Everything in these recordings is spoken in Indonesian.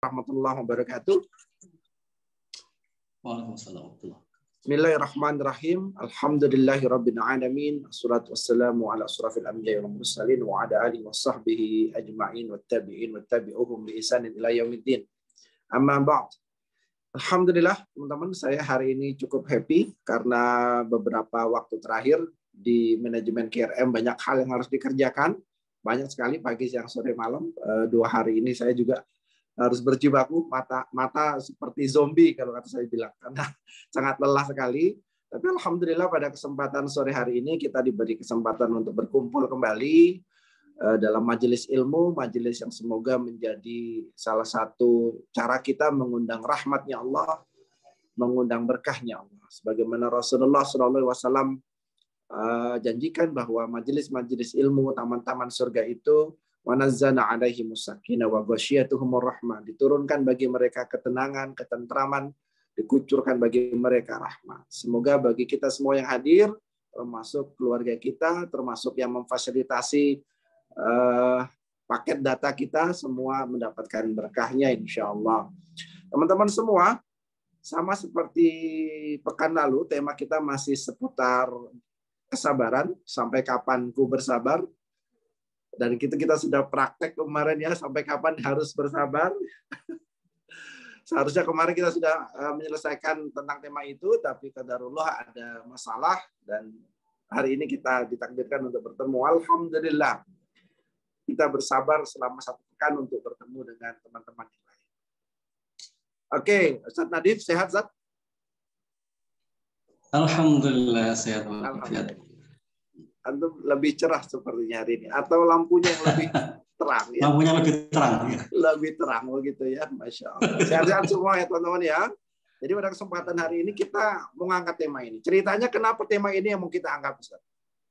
warahmatullahi wabarakatuh. Waalaikumsalam. Bismillahirrahmanirrahim. Alhamdulillahirabbil alamin. Wassalatu wassalamu ala asrafil anbiya'i wal mursalin wa ala alihi washabbihi ajma'in wattabi'in wattabi'uhum bi ihsanin ila yaumiddin. Amma ba'd. Alhamdulillah, teman-teman, saya hari ini cukup happy karena beberapa waktu terakhir di manajemen KRM banyak hal yang harus dikerjakan. Banyak sekali pagi, siang, sore, malam. 2 hari ini saya juga harus berjibaku, mata seperti zombie kalau kata saya bilang, karena sangat lelah sekali. Tapi alhamdulillah pada kesempatan sore hari ini kita diberi kesempatan untuk berkumpul kembali dalam majelis ilmu, majelis yang semoga menjadi salah satu cara kita mengundang rahmatnya Allah, mengundang berkahnya Allah. Sebagaimana Rasulullah SAW janjikan bahwa majelis-majelis ilmu, taman-taman surga itu wanazzana alaihimus sakinah wa ghasyiyatuhumur rahmah, diturunkan bagi mereka ketenangan, ketentraman, dikucurkan bagi mereka rahmat. Semoga bagi kita semua yang hadir, termasuk keluarga kita, termasuk yang memfasilitasi paket data kita, semua mendapatkan berkahnya insyaallah. Teman-teman semua, sama seperti pekan lalu, tema kita masih seputar kesabaran, sampai kapan ku bersabar. Dan kita sudah praktek kemarin ya, sampai kapan harus bersabar. Seharusnya kemarin kita sudah menyelesaikan tentang tema itu, tapi qadarullah ada masalah dan hari ini kita ditakdirkan untuk bertemu. Alhamdulillah. Kita bersabar selama 1 pekan untuk bertemu dengan teman-teman yang lain. Oke, Ustaz Nadif, sehat, Ustaz? Alhamdulillah, sehat. Alhamdulillah. Antum lebih cerah sepertinya hari ini, atau lampunya yang lebih terang ya? Lampunya lebih terang ya. Lebih terang begitu ya, Masya Allah. Sehat-sehat semua ya teman-teman ya. Jadi pada kesempatan hari ini kita mau ngangkat tema ini. Ceritanya kenapa tema ini yang mau kita angkat, Ustaz?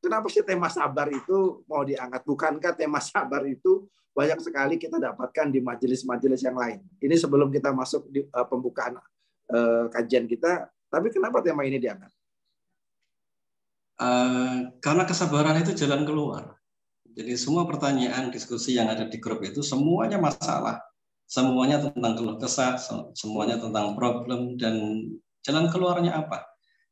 Kenapa sih tema sabar itu mau diangkat? Bukankah tema sabar itu banyak sekali kita dapatkan di majelis-majelis yang lain? Ini sebelum kita masuk di pembukaan kajian kita, tapi kenapa tema ini diangkat? Karena kesabaran itu jalan keluar. Jadi semua pertanyaan diskusi yang ada di grup itu semuanya masalah, semuanya tentang keluh kesah, semuanya tentang problem dan jalan keluarnya apa.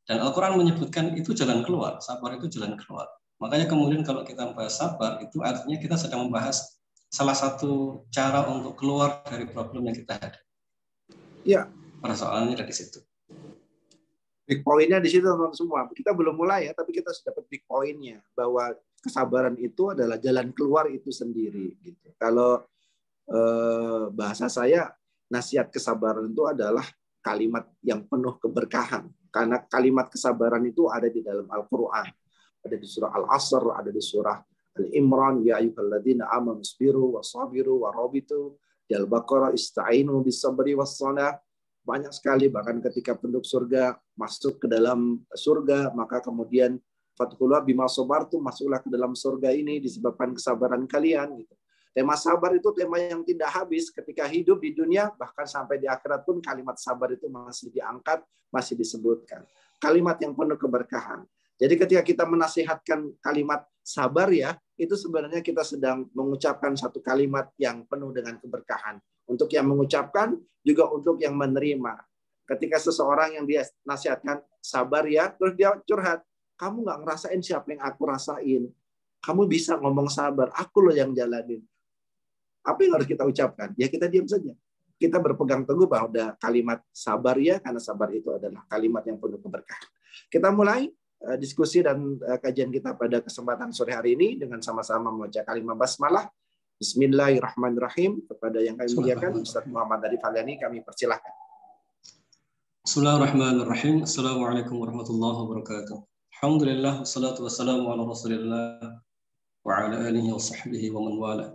Dan Al-Quran menyebutkan itu jalan keluar, sabar itu jalan keluar. Makanya kemudian kalau kita membahas sabar itu artinya kita sedang membahas salah satu cara untuk keluar dari problem yang kita hadapi. Ya. Persoalannya dari situ. Big point-nya di situ teman-teman semua. Kita belum mulai ya, tapi kita sudah dapat big point-nya bahwa kesabaran itu adalah jalan keluar itu sendiri. Gitu. Kalau bahasa saya, nasihat kesabaran itu adalah kalimat yang penuh keberkahan. Karena kalimat kesabaran itu ada di dalam Al-Quran. Ada di surah Al-Asr, ada di surah Al-Imran, ya ayyuhalladzina amanu sabiru wasabiru warabitu. Di Al-Baqarah, ista'inu bisabri wassalah. Banyak sekali, bahkan ketika penduduk surga masuk ke dalam surga, maka kemudian fadkhuluha bima sabartum, masuklah ke dalam surga ini disebabkan kesabaran kalian. Gitu. Tema sabar itu tema yang tidak habis ketika hidup di dunia, bahkan sampai di akhirat pun kalimat sabar itu masih diangkat, masih disebutkan. Kalimat yang penuh keberkahan. Jadi ketika kita menasihatkan kalimat sabar ya, itu sebenarnya kita sedang mengucapkan satu kalimat yang penuh dengan keberkahan. Untuk yang mengucapkan, juga untuk yang menerima. Ketika seseorang yang dia nasihatkan sabar ya, terus dia curhat, kamu nggak ngerasain siapa yang aku rasain. Kamu bisa ngomong sabar, aku loh yang jalanin. Apa yang harus kita ucapkan? Ya kita diam saja. Kita berpegang teguh bahwa ada kalimat sabar ya, karena sabar itu adalah kalimat yang penuh keberkahan. Kita mulai diskusi dan kajian kita pada kesempatan sore hari ini dengan sama-sama membaca kalimat basmalah. Bismillahirrahmanirrahim. Kepada yang kami muliakan, Ustaz Muhammad Arif Halyani, kami persilahkan. Bismillahirrahmanirrahim. Assalamualaikum warahmatullahi wabarakatuh. Alhamdulillah, wassalatu wassalamu ala rasulillah wa ala alihi wa sahbihi wa man wala.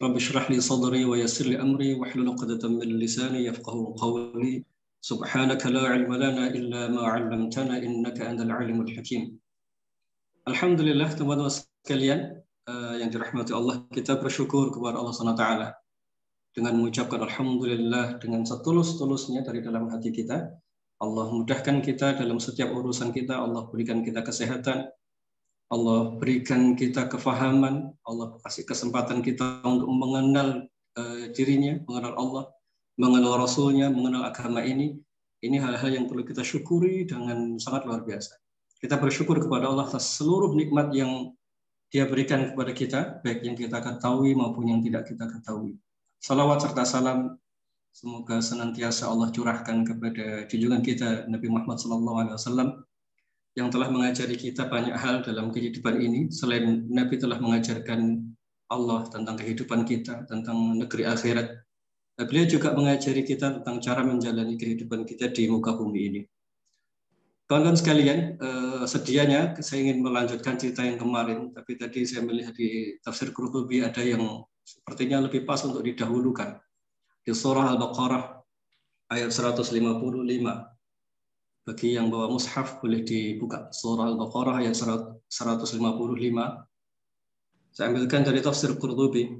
Rabbi shrah li sadri wa yassir li amri wahlul 'uqdatam min lisani yafqahu qawli. Subhanaka la 'ilma lana illa ma 'allamtana innaka antal 'alimul hakim. Alhamdulillah teman-teman sekalian yang dirahmati Allah, kita bersyukur kepada Allah SWT dengan mengucapkan alhamdulillah dengan setulus-tulusnya dari dalam hati kita. Allah mudahkan kita dalam setiap urusan kita, Allah berikan kita kesehatan, Allah berikan kita kefahaman, Allah kasih kesempatan kita untuk mengenal dirinya, mengenal Allah, mengenal Rasulnya, mengenal agama ini hal-hal yang perlu kita syukuri dengan sangat luar biasa. Kita bersyukur kepada Allah atas seluruh nikmat yang Dia berikan kepada kita, baik yang kita ketahui maupun yang tidak kita ketahui. Salawat serta salam semoga senantiasa Allah curahkan kepada junjungan kita Nabi Muhammad SAW yang telah mengajari kita banyak hal dalam kehidupan ini. Selain Nabi telah mengajarkan Allah tentang kehidupan kita, tentang negeri akhirat, beliau juga mengajari kita tentang cara menjalani kehidupan kita di muka bumi ini. Kawan-kawan sekalian, sedianya saya ingin melanjutkan cerita yang kemarin, tapi tadi saya melihat di tafsir Qurtubi ada yang sepertinya lebih pas untuk didahulukan. Di surah Al-Baqarah ayat 155. Bagi yang bawa mushaf boleh dibuka. Surah Al-Baqarah ayat 155. Saya ambilkan dari tafsir Qurtubi.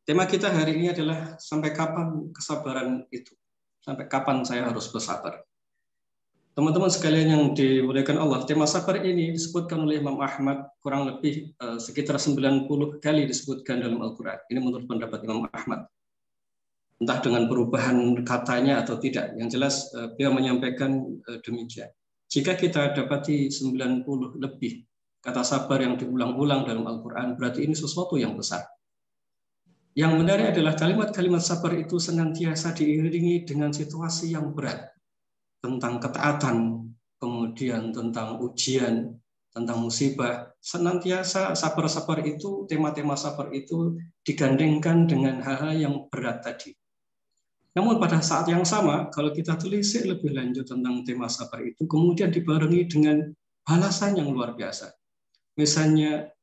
Tema kita hari ini adalah sampai kapan kesabaran itu? Sampai kapan saya harus bersabar? Teman-teman sekalian yang dimuliakan Allah, tema sabar ini disebutkan oleh Imam Ahmad kurang lebih sekitar 90 kali disebutkan dalam Al-Quran. Ini menurut pendapat Imam Ahmad. Entah dengan perubahan katanya atau tidak. Yang jelas beliau menyampaikan demikian. Jika kita dapati 90 lebih kata sabar yang diulang-ulang dalam Al-Quran, berarti ini sesuatu yang besar. Yang menarik adalah kalimat-kalimat sabar itu senantiasa diiringi dengan situasi yang berat. Tentang ketaatan, kemudian tentang ujian, tentang musibah. Senantiasa sabar-sabar itu, tema-tema sabar itu digandengkan dengan hal-hal yang berat tadi. Namun pada saat yang sama, kalau kita telisik lebih lanjut tentang tema sabar itu, kemudian dibarengi dengan balasan yang luar biasa. Misalnya,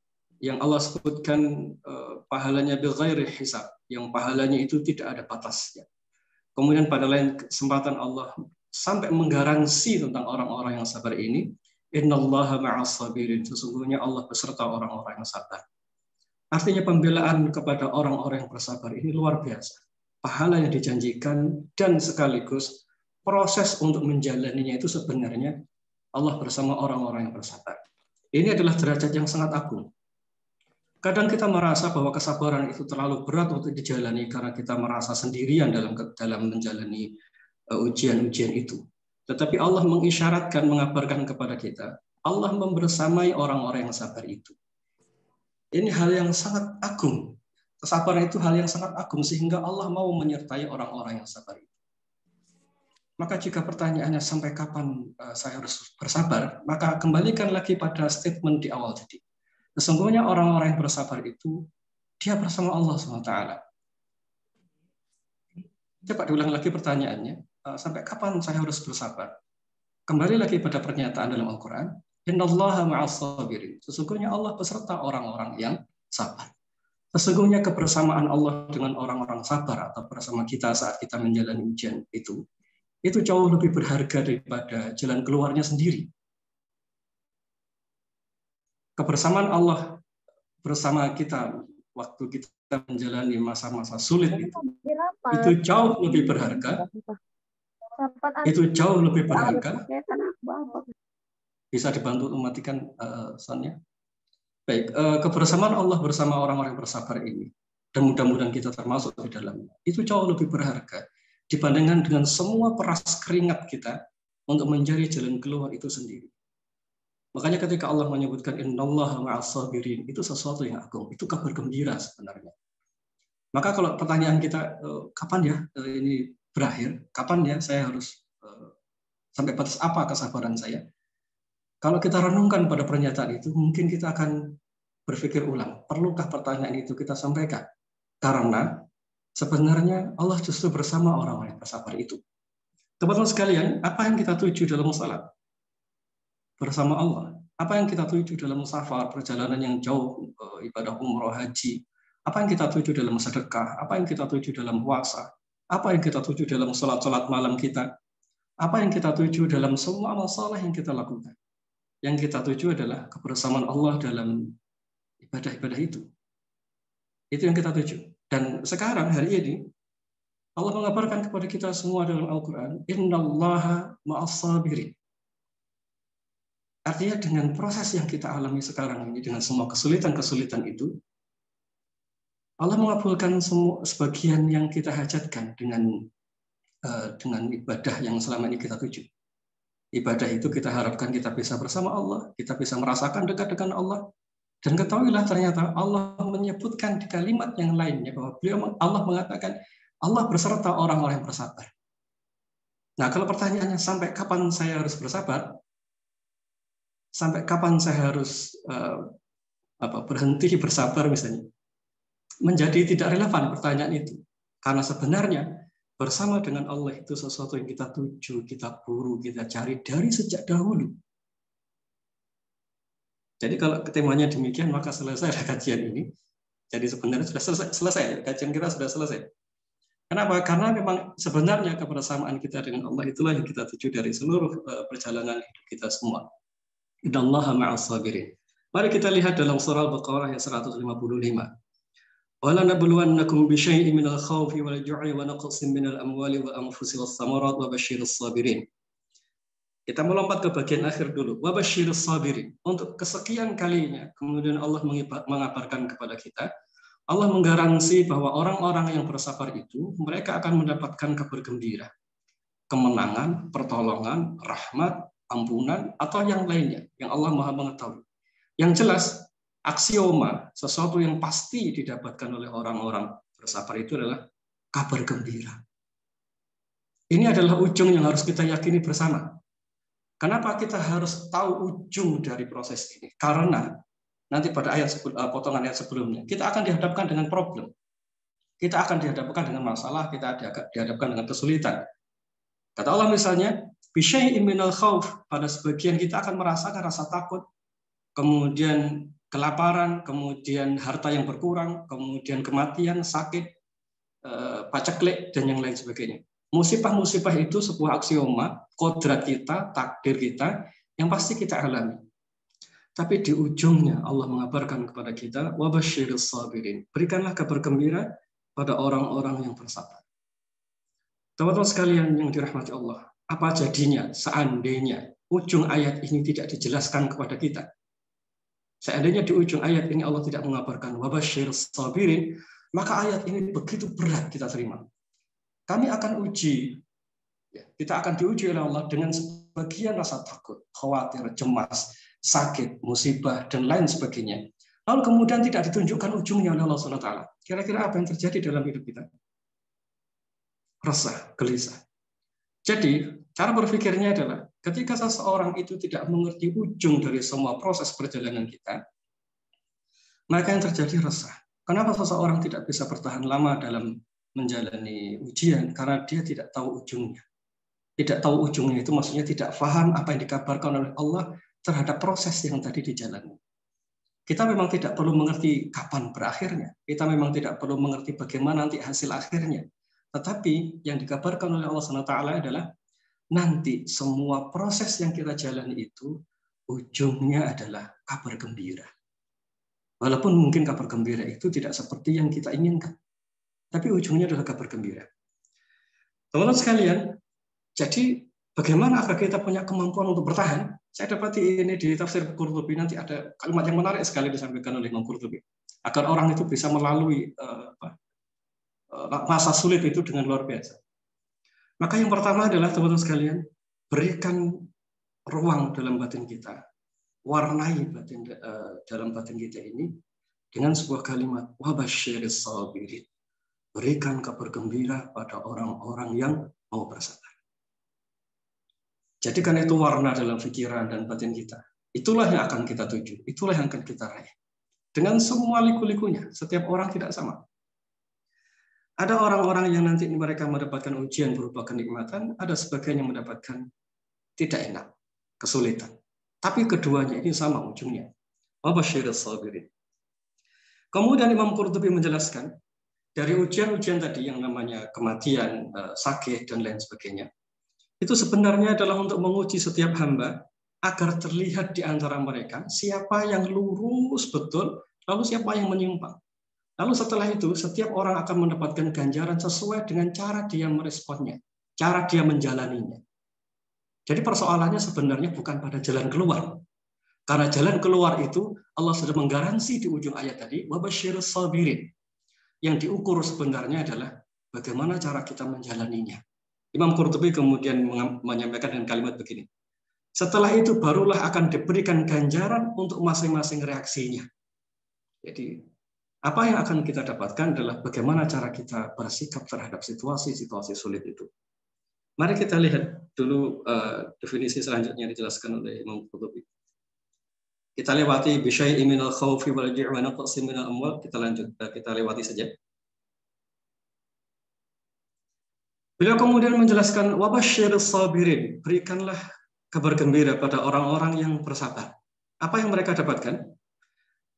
yang Allah sebutkan pahalanya bighairi hisab, yang pahalanya itu tidak ada batasnya. Kemudian pada lain kesempatan Allah sampai menggaransi tentang orang-orang yang sabar ini, innallaha ma'as sabirin, sesungguhnya Allah beserta orang-orang yang sabar. Artinya pembelaan kepada orang-orang yang bersabar ini luar biasa. Pahala yang dijanjikan dan sekaligus proses untuk menjalaninya itu sebenarnya Allah bersama orang-orang yang bersabar. Ini adalah derajat yang sangat agung. Kadang kita merasa bahwa kesabaran itu terlalu berat untuk dijalani karena kita merasa sendirian dalam menjalani ujian-ujian itu. Tetapi Allah mengisyaratkan, mengabarkan kepada kita, Allah membersamai orang-orang yang sabar itu. Ini hal yang sangat agung. Kesabaran itu hal yang sangat agung sehingga Allah mau menyertai orang-orang yang sabar itu. Maka jika pertanyaannya sampai kapan saya harus bersabar, maka kembalikan lagi pada statement di awal tadi. Sesungguhnya orang-orang yang bersabar itu, dia bersama Allah SWT. Coba diulang lagi pertanyaannya, sampai kapan saya harus bersabar? Kembali lagi pada pernyataan dalam Al-Quran, innallaha ma'as sabirin. Sesungguhnya Allah beserta orang-orang yang sabar. Sesungguhnya kebersamaan Allah dengan orang-orang sabar atau bersama kita saat kita menjalani ujian itu jauh lebih berharga daripada jalan keluarnya sendiri. Kebersamaan Allah bersama kita waktu kita menjalani masa-masa sulit itu jauh lebih berharga. Itu jauh lebih berharga. Bisa dibantu mematikan soundnya. Baik, kebersamaan Allah bersama orang-orang yang bersabar ini, dan mudah-mudahan kita termasuk di dalamnya, itu jauh lebih berharga dibandingkan dengan semua peras keringat kita untuk mencari jalan keluar itu sendiri. Makanya ketika Allah menyebutkan innallaha ma'as sabirin, itu sesuatu yang agung, itu kabar gembira sebenarnya. Maka kalau pertanyaan kita, kapan ya ini berakhir? Kapan ya saya harus sampai batas apa kesabaran saya? Kalau kita renungkan pada pernyataan itu, mungkin kita akan berpikir ulang, perlukah pertanyaan itu kita sampaikan? Karena sebenarnya Allah justru bersama orang-orang yang bersabar itu. Teman-teman sekalian, apa yang kita tuju dalam salat? Bersama Allah. Apa yang kita tuju dalam safar, perjalanan yang jauh, ibadah umroh, haji? Apa yang kita tuju dalam sedekah? Apa yang kita tuju dalam puasa? Apa yang kita tuju dalam salat-salat malam kita? Apa yang kita tuju dalam semua amal saleh yang kita lakukan? Yang kita tuju adalah kebersamaan Allah dalam ibadah-ibadah itu. Itu yang kita tuju. Dan sekarang, hari ini, Allah mengabarkan kepada kita semua dalam Al-Quran, innallaha ma'as sabirin. Artinya dengan proses yang kita alami sekarang ini, dengan semua kesulitan-kesulitan itu, Allah mengabulkan semua sebagian yang kita hajatkan dengan ibadah yang selama ini kita tuju. Ibadah itu kita harapkan kita bisa bersama Allah, kita bisa merasakan dekat dengan Allah. Dan ketahuilah ternyata Allah menyebutkan di kalimat yang lainnya bahwa Allah mengatakan Allah berserta orang-orang yang bersabar. Nah, kalau pertanyaannya sampai kapan saya harus bersabar? Sampai kapan saya harus berhenti bersabar misalnya? Menjadi tidak relevan pertanyaan itu. Karena sebenarnya bersama dengan Allah itu sesuatu yang kita tuju, kita buru, kita cari dari sejak dahulu. Jadi kalau temanya demikian, maka selesai kajian ini. Jadi sebenarnya sudah selesai. Kajian kita sudah selesai. Kenapa? Karena memang sebenarnya kebersamaan kita dengan Allah itulah yang kita tuju dari seluruh perjalanan hidup kita semua. Innallaha ma'as sabirin. Mari kita lihat dalam surah Al-Baqarah ayat 155. Wala nabluwannakum bisyai'in minal khawfi wal ju'i wa naqsin minal amwali wal anfusi was samarat wa basyirus sabirin. Kita melompat ke bagian akhir dulu. Wa basyirus sabirin. Untuk kesekian kalinya kemudian Allah mengabarkan kepada kita, Allah menggaransi bahwa orang-orang yang bersabar itu mereka akan mendapatkan kabar gembira, kemenangan, pertolongan, rahmat, ampunan atau yang lainnya yang Allah Maha mengetahui. Yang jelas aksioma, sesuatu yang pasti didapatkan oleh orang-orang bersabar itu adalah kabar gembira. Ini adalah ujung yang harus kita yakini bersama. Kenapa kita harus tahu ujung dari proses ini? Karena nanti pada potongan ayat sebelumnya, kita akan dihadapkan dengan problem. Kita akan dihadapkan dengan masalah, kita dihadapkan dengan kesulitan. Kata Allah misalnya, bisyai'in minal khauf, pada sebagian kita akan merasakan rasa takut, kemudian kelaparan, kemudian harta yang berkurang, kemudian kematian, sakit, paceklik, dan yang lain sebagainya. Musibah-musibah itu sebuah aksioma, kodrat kita, takdir kita, yang pasti kita alami. Tapi di ujungnya Allah mengabarkan kepada kita, wa basyirus sabirin. Berikanlah kabar gembira pada orang-orang yang bersabar. Teman-teman sekalian yang dirahmati Allah, apa jadinya seandainya ujung ayat ini tidak dijelaskan kepada kita? Seandainya di ujung ayat ini Allah tidak mengabarkan wa basyirus sabirin, maka ayat ini begitu berat kita terima. Kami akan uji, kita akan diuji oleh Allah dengan sebagian rasa takut, khawatir, cemas, sakit, musibah, dan lain sebagainya. Lalu kemudian tidak ditunjukkan ujungnya oleh Allah SWT. Kira-kira apa yang terjadi dalam hidup kita? Resah, gelisah. Jadi, cara berpikirnya adalah ketika seseorang itu tidak mengerti ujung dari semua proses perjalanan kita, maka yang terjadi resah. Kenapa seseorang tidak bisa bertahan lama dalam menjalani ujian? Karena dia tidak tahu ujungnya. Tidak tahu ujungnya itu maksudnya tidak paham apa yang dikabarkan oleh Allah terhadap proses yang tadi dijalani. Kita memang tidak perlu mengerti kapan berakhirnya. Kita memang tidak perlu mengerti bagaimana nanti hasil akhirnya. Tetapi yang dikabarkan oleh Allah SWT adalah nanti semua proses yang kita jalani itu ujungnya adalah kabar gembira. Walaupun mungkin kabar gembira itu tidak seperti yang kita inginkan. Tapi ujungnya adalah kabar gembira. Teman-teman sekalian, jadi bagaimana agar kita punya kemampuan untuk bertahan? Saya dapati ini di tafsir Qurtubi, nanti ada kalimat yang menarik sekali disampaikan oleh Imam Qurtubi. Agar orang itu bisa melalui masa sulit itu dengan luar biasa. Maka yang pertama adalah teman-teman sekalian, berikan ruang dalam batin kita. Warnai dalam batin kita ini dengan sebuah kalimat, wa basyiris sabirin. Berikan kabar gembira pada orang-orang yang mau bersabar. Jadikan itu warna dalam pikiran dan batin kita. Itulah yang akan kita tuju. Itulah yang akan kita raih. Dengan semua liku-likunya. Setiap orang tidak sama. Ada orang-orang yang nanti mereka mendapatkan ujian berupa kenikmatan. Ada sebagian yang mendapatkan tidak enak. Kesulitan. Tapi keduanya ini sama ujungnya. Wa basyiris sabirin. Kemudian Imam Qurtubi menjelaskan, dari ujian-ujian tadi yang namanya kematian, sakit, dan lain sebagainya, itu sebenarnya adalah untuk menguji setiap hamba agar terlihat di antara mereka siapa yang lurus betul, lalu siapa yang menyimpang. Lalu setelah itu, setiap orang akan mendapatkan ganjaran sesuai dengan cara dia meresponnya, cara dia menjalaninya. Jadi persoalannya sebenarnya bukan pada jalan keluar. Karena jalan keluar itu Allah sudah menggaransi di ujung ayat tadi, wa basyirus sabirin. yang diukur sebenarnya adalah bagaimana cara kita menjalaninya. Imam Qurtubi kemudian menyampaikan dengan kalimat begini. Setelah itu barulah akan diberikan ganjaran untuk masing-masing reaksinya. Jadi apa yang akan kita dapatkan adalah bagaimana cara kita bersikap terhadap situasi-situasi sulit itu. Mari kita lihat dulu definisi selanjutnya dijelaskan oleh Imam Qurtubi. Kita lewati bisyai'in minal khaufi wal ju'i wa naqsin minal amwal. Kita lewati saja. Beliau kemudian menjelaskan wabashsyiris sabirin, berikanlah kabar gembira pada orang-orang yang bersabar. Apa yang mereka dapatkan?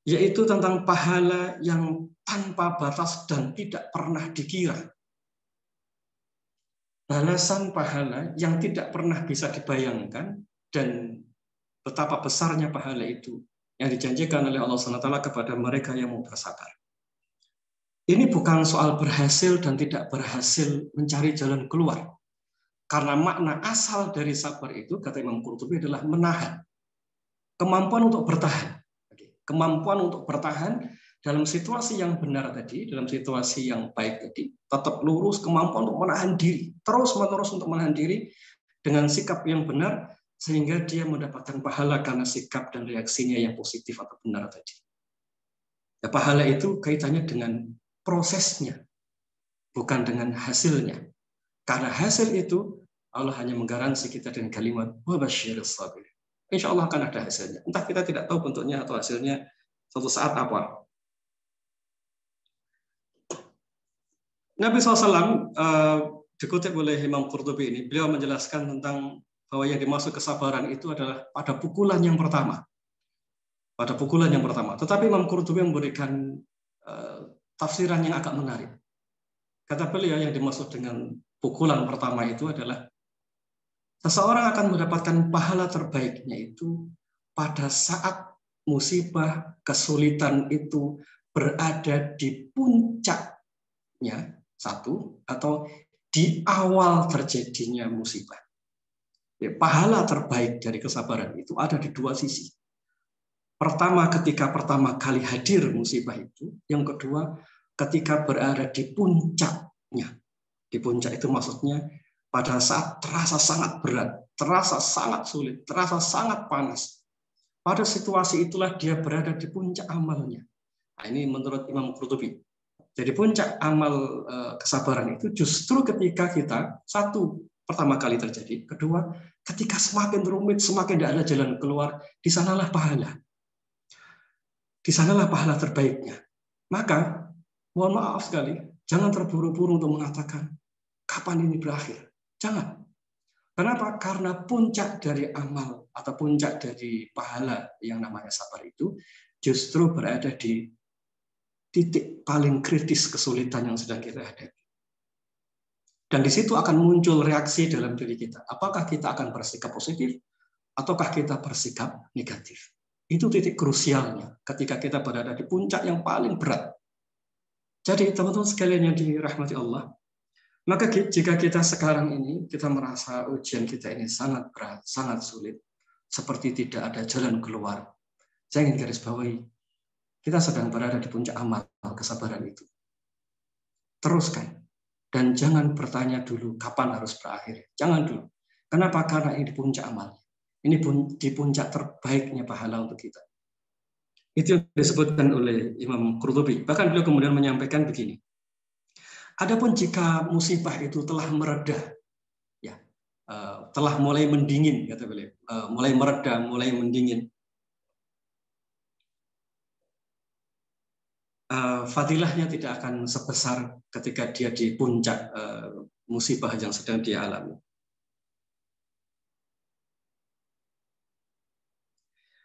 Yaitu tentang pahala yang tanpa batas dan tidak pernah dikira. Balasan pahala yang tidak pernah bisa dibayangkan dan betapa besarnya pahala itu yang dijanjikan oleh Allah SWT kepada mereka yang mau bersabar. Ini bukan soal berhasil dan tidak berhasil mencari jalan keluar. Karena makna asal dari sabar itu, kata Imam Qurtubi, adalah menahan. Kemampuan untuk bertahan. Kemampuan untuk bertahan dalam situasi yang benar tadi, dalam situasi yang baik tadi, tetap lurus, kemampuan untuk menahan diri, terus-menerus untuk menahan diri dengan sikap yang benar, sehingga dia mendapatkan pahala karena sikap dan reaksinya yang positif atau benar tadi. Ya, pahala itu kaitannya dengan prosesnya, bukan dengan hasilnya. Karena hasil itu, Allah hanya menggaransi kita dengan kalimat wabashsyiris sabirin. Insya Allah akan ada hasilnya. Entah kita tidak tahu bentuknya atau hasilnya suatu saat apa. Nabi SAW dikutip oleh Imam Qurtubi ini, beliau menjelaskan tentang bahwa yang dimaksud kesabaran itu adalah pada pukulan yang pertama. Pada pukulan yang pertama. Tetapi Imam Qurtubi memberikan tafsiran yang agak menarik. Kata beliau yang dimaksud dengan pukulan pertama itu adalah seseorang akan mendapatkan pahala terbaiknya itu pada saat musibah, kesulitan itu berada di puncaknya, satu, atau di awal terjadinya musibah. Ya, pahala terbaik dari kesabaran itu ada di dua sisi. Pertama, ketika pertama kali hadir musibah itu. Yang kedua, ketika berada di puncaknya. Di puncak itu maksudnya pada saat terasa sangat berat, terasa sangat sulit, terasa sangat panas. Pada situasi itulah dia berada di puncak amalnya. Nah, ini menurut Imam Qurtubi. Jadi puncak amal kesabaran itu justru ketika kita, satu, pertama kali terjadi. Kedua, ketika semakin rumit, semakin tidak ada jalan keluar, di sanalah pahala. Di sanalah pahala terbaiknya. Maka, mohon maaf sekali, jangan terburu-buru untuk mengatakan, kapan ini berakhir? Jangan. Kenapa? Karena puncak dari amal atau puncak dari pahala yang namanya sabar itu justru berada di titik paling kritis kesulitan yang sedang kita hadapi. Dan di situ akan muncul reaksi dalam diri kita. Apakah kita akan bersikap positif ataukah kita bersikap negatif? Itu titik krusialnya ketika kita berada di puncak yang paling berat. Jadi teman-teman sekalian yang dirahmati Allah, maka jika kita sekarang ini kita merasa ujian kita ini sangat berat, sangat sulit, seperti tidak ada jalan keluar, saya ingin garis bawahi, kita sedang berada di puncak amal kesabaran itu. Teruskan. Dan jangan bertanya dulu kapan harus berakhir. Jangan dulu. Kenapa? Karena ini di puncak amal. Ini di puncak terbaiknya pahala untuk kita. Itu yang disebutkan oleh Imam Qurtubi. Bahkan beliau kemudian menyampaikan begini. Adapun jika musibah itu telah mereda, ya, telah mulai mendingin, kata beliau, mulai mereda, mulai mendingin, fadilahnya tidak akan sebesar ketika dia di puncak musibah yang sedang dia alami.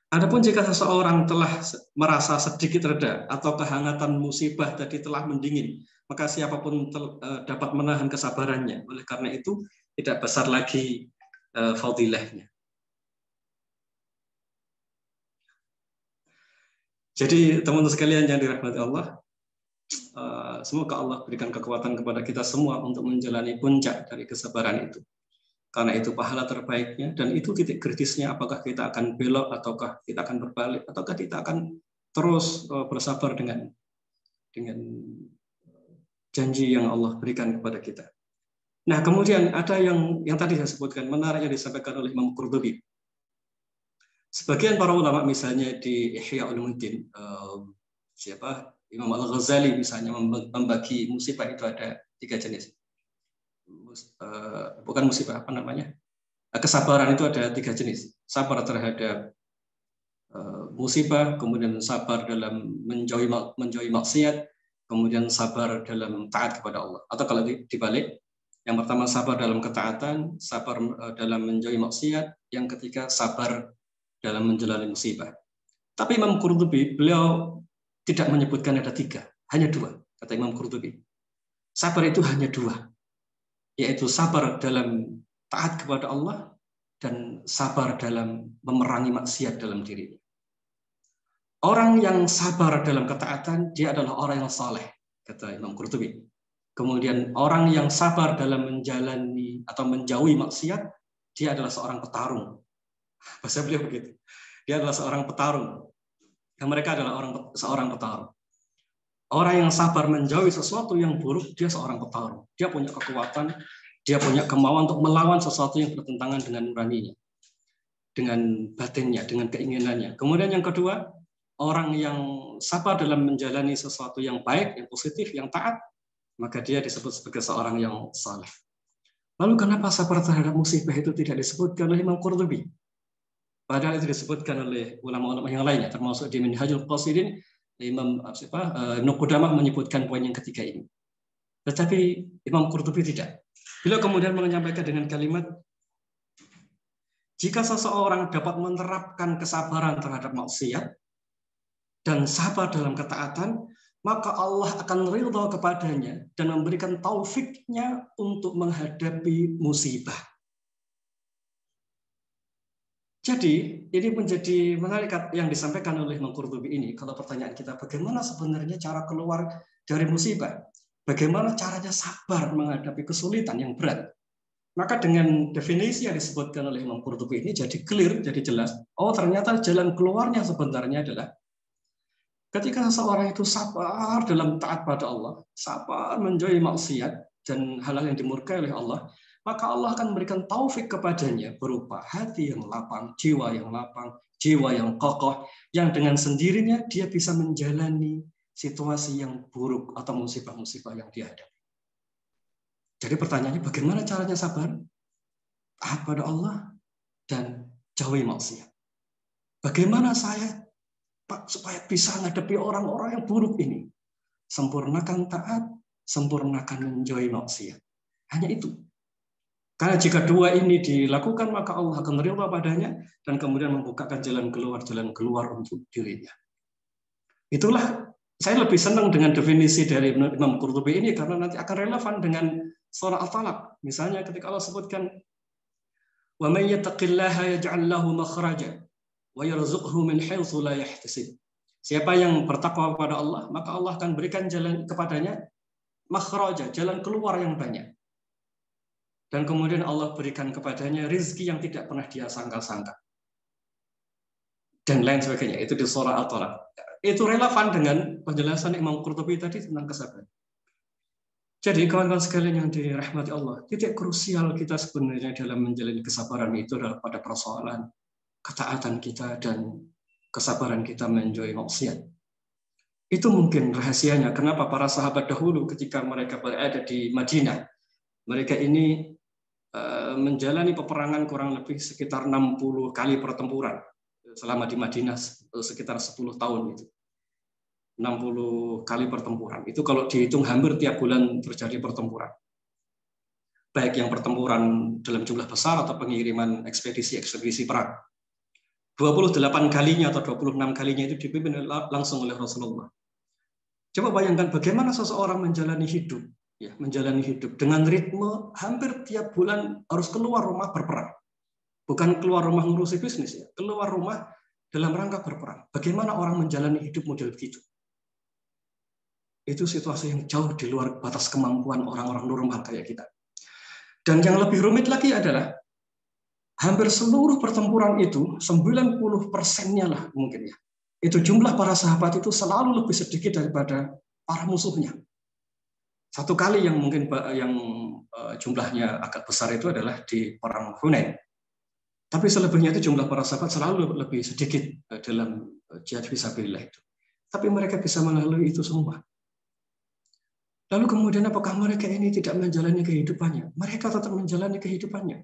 Adapun jika seseorang telah merasa sedikit reda atau kehangatan musibah tadi telah mendingin, maka siapapun dapat menahan kesabarannya. Oleh karena itu tidak besar lagi fadilahnya. Jadi teman-teman sekalian yang dirahmati Allah, semoga Allah berikan kekuatan kepada kita semua untuk menjalani puncak dari kesabaran itu. Karena itu pahala terbaiknya dan itu titik kritisnya, apakah kita akan belok ataukah kita akan berbalik ataukah kita akan terus bersabar dengan janji yang Allah berikan kepada kita. Nah, kemudian ada yang tadi saya sebutkan, menarik yang disampaikan oleh Imam Qurtubi. Sebagian para ulama misalnya di Ihya Ulumuddin, Imam Al-Ghazali misalnya membagi musibah itu ada 3 jenis. Bukan musibah, apa namanya? Kesabaran itu ada 3 jenis. Sabar terhadap musibah, kemudian sabar dalam menjauhi maksiat, kemudian sabar dalam taat kepada Allah. Atau kalau dibalik, yang pertama sabar dalam ketaatan, sabar dalam menjauhi maksiat, yang ketiga sabar dalam menjalani musibah. Tapi Imam Qurtubi, beliau tidak menyebutkan ada 3, hanya 2, kata Imam Qurtubi. Sabar itu hanya 2, yaitu sabar dalam taat kepada Allah dan sabar dalam memerangi maksiat dalam dirinya. Orang yang sabar dalam ketaatan, dia adalah orang yang saleh, kata Imam Qurtubi. Kemudian orang yang sabar dalam menjalani atau menjauhi maksiat, dia adalah seorang petarung. Bahasa beliau begitu. Dia adalah seorang petarung. Dan mereka adalah seorang petarung. Orang yang sabar menjauhi sesuatu yang buruk, dia seorang petarung. Dia punya kekuatan, dia punya kemauan untuk melawan sesuatu yang bertentangan dengan nuraninya, dengan batinnya, dengan keinginannya. Kemudian yang kedua, orang yang sabar dalam menjalani sesuatu yang baik, yang positif, yang taat, maka dia disebut sebagai seorang yang saleh. Lalu kenapa sabar terhadap musibah itu tidak disebutkan oleh Imam Qurtubi? Padahal itu disebutkan oleh ulama-ulama yang lainnya, termasuk di Minhajul Qasidin, Imam Ibnu Qudamah menyebutkan poin yang ketiga ini. Tetapi Imam Qurtubi tidak. Beliau kemudian menyampaikan dengan kalimat, jika seseorang dapat menerapkan kesabaran terhadap maksiat dan sabar dalam ketaatan, maka Allah akan ridha kepadanya dan memberikan taufiknya untuk menghadapi musibah. Jadi, ini menjadi menarik yang disampaikan oleh Imam Qurtubi ini. Kalau pertanyaan kita, bagaimana sebenarnya cara keluar dari musibah? Bagaimana caranya sabar menghadapi kesulitan yang berat? Maka dengan definisi yang disebutkan oleh Imam Qurtubi ini jadi clear, jadi jelas. Oh, ternyata jalan keluarnya sebenarnya adalah ketika seseorang itu sabar dalam taat pada Allah, sabar menjauhi maksiat dan hal-hal yang dimurkai oleh Allah, maka Allah akan memberikan taufik kepadanya berupa hati yang lapang, jiwa yang kokoh, yang dengan sendirinya dia bisa menjalani situasi yang buruk atau musibah-musibah yang dihadapi. Jadi pertanyaannya, bagaimana caranya sabar? Taat pada Allah dan jauhi maksiat. Bagaimana saya supaya bisa menghadapi orang-orang yang buruk ini? Sempurnakan taat, sempurnakan menjauhi maksiat. Hanya itu. Karena jika 2 ini dilakukan, maka Allah akan ridha padanya dan kemudian membukakan jalan keluar untuk dirinya. Itulah, saya lebih senang dengan definisi dari Imam Qurtubi ini karena nanti akan relevan dengan surah At-Talaq. Misalnya ketika Allah sebutkan, "Wa may yattaqillaha yaj'al lahu makhraja wa yarzuqhu min haitsu la yahtasib." Siapa yang bertakwa kepada Allah, maka Allah akan berikan jalan kepadanya makhraja, jalan keluar yang banyak. Dan kemudian Allah berikan kepadanya rizki yang tidak pernah dia sangka-sangka. Dan lain sebagainya. Itu di surah At-Talaq. Itu relevan dengan penjelasan Imam Qurtubi tadi tentang kesabaran. Jadi kawan-kawan sekalian yang dirahmati Allah, titik krusial kita sebenarnya dalam menjalani kesabaran itu adalah pada persoalan ketaatan kita dan kesabaran kita menjauhi maksiat. Itu mungkin rahasianya kenapa para sahabat dahulu ketika mereka berada di Madinah, mereka ini menjalani peperangan kurang lebih sekitar 60 kali pertempuran selama di Madinah, sekitar 10 tahun itu. 60 kali pertempuran. Itu kalau dihitung hampir tiap bulan terjadi pertempuran. Baik yang pertempuran dalam jumlah besar atau pengiriman ekspedisi perang. 28 kalinya atau 26 kalinya itu dipimpin langsung oleh Rasulullah. Coba bayangkan bagaimana seseorang menjalani hidup dengan ritme hampir tiap bulan harus keluar rumah berperang. Bukan keluar rumah ngurusi bisnis, keluar rumah dalam rangka berperang. Bagaimana orang menjalani hidup model begitu? Itu situasi yang jauh di luar batas kemampuan orang-orang normal kayak kita. Dan yang lebih rumit lagi adalah hampir seluruh pertempuran itu 90%-nya lah mungkin ya. Itu jumlah para sahabat itu selalu lebih sedikit daripada para musuhnya. Satu kali yang mungkin jumlahnya agak besar itu adalah di perang Hunain. Tapi selebihnya itu jumlah para sahabat selalu lebih sedikit dalam jihad fisabilillah itu. Tapi mereka bisa melalui itu semua. Lalu kemudian apakah mereka ini tidak menjalani kehidupannya? Mereka tetap menjalani kehidupannya.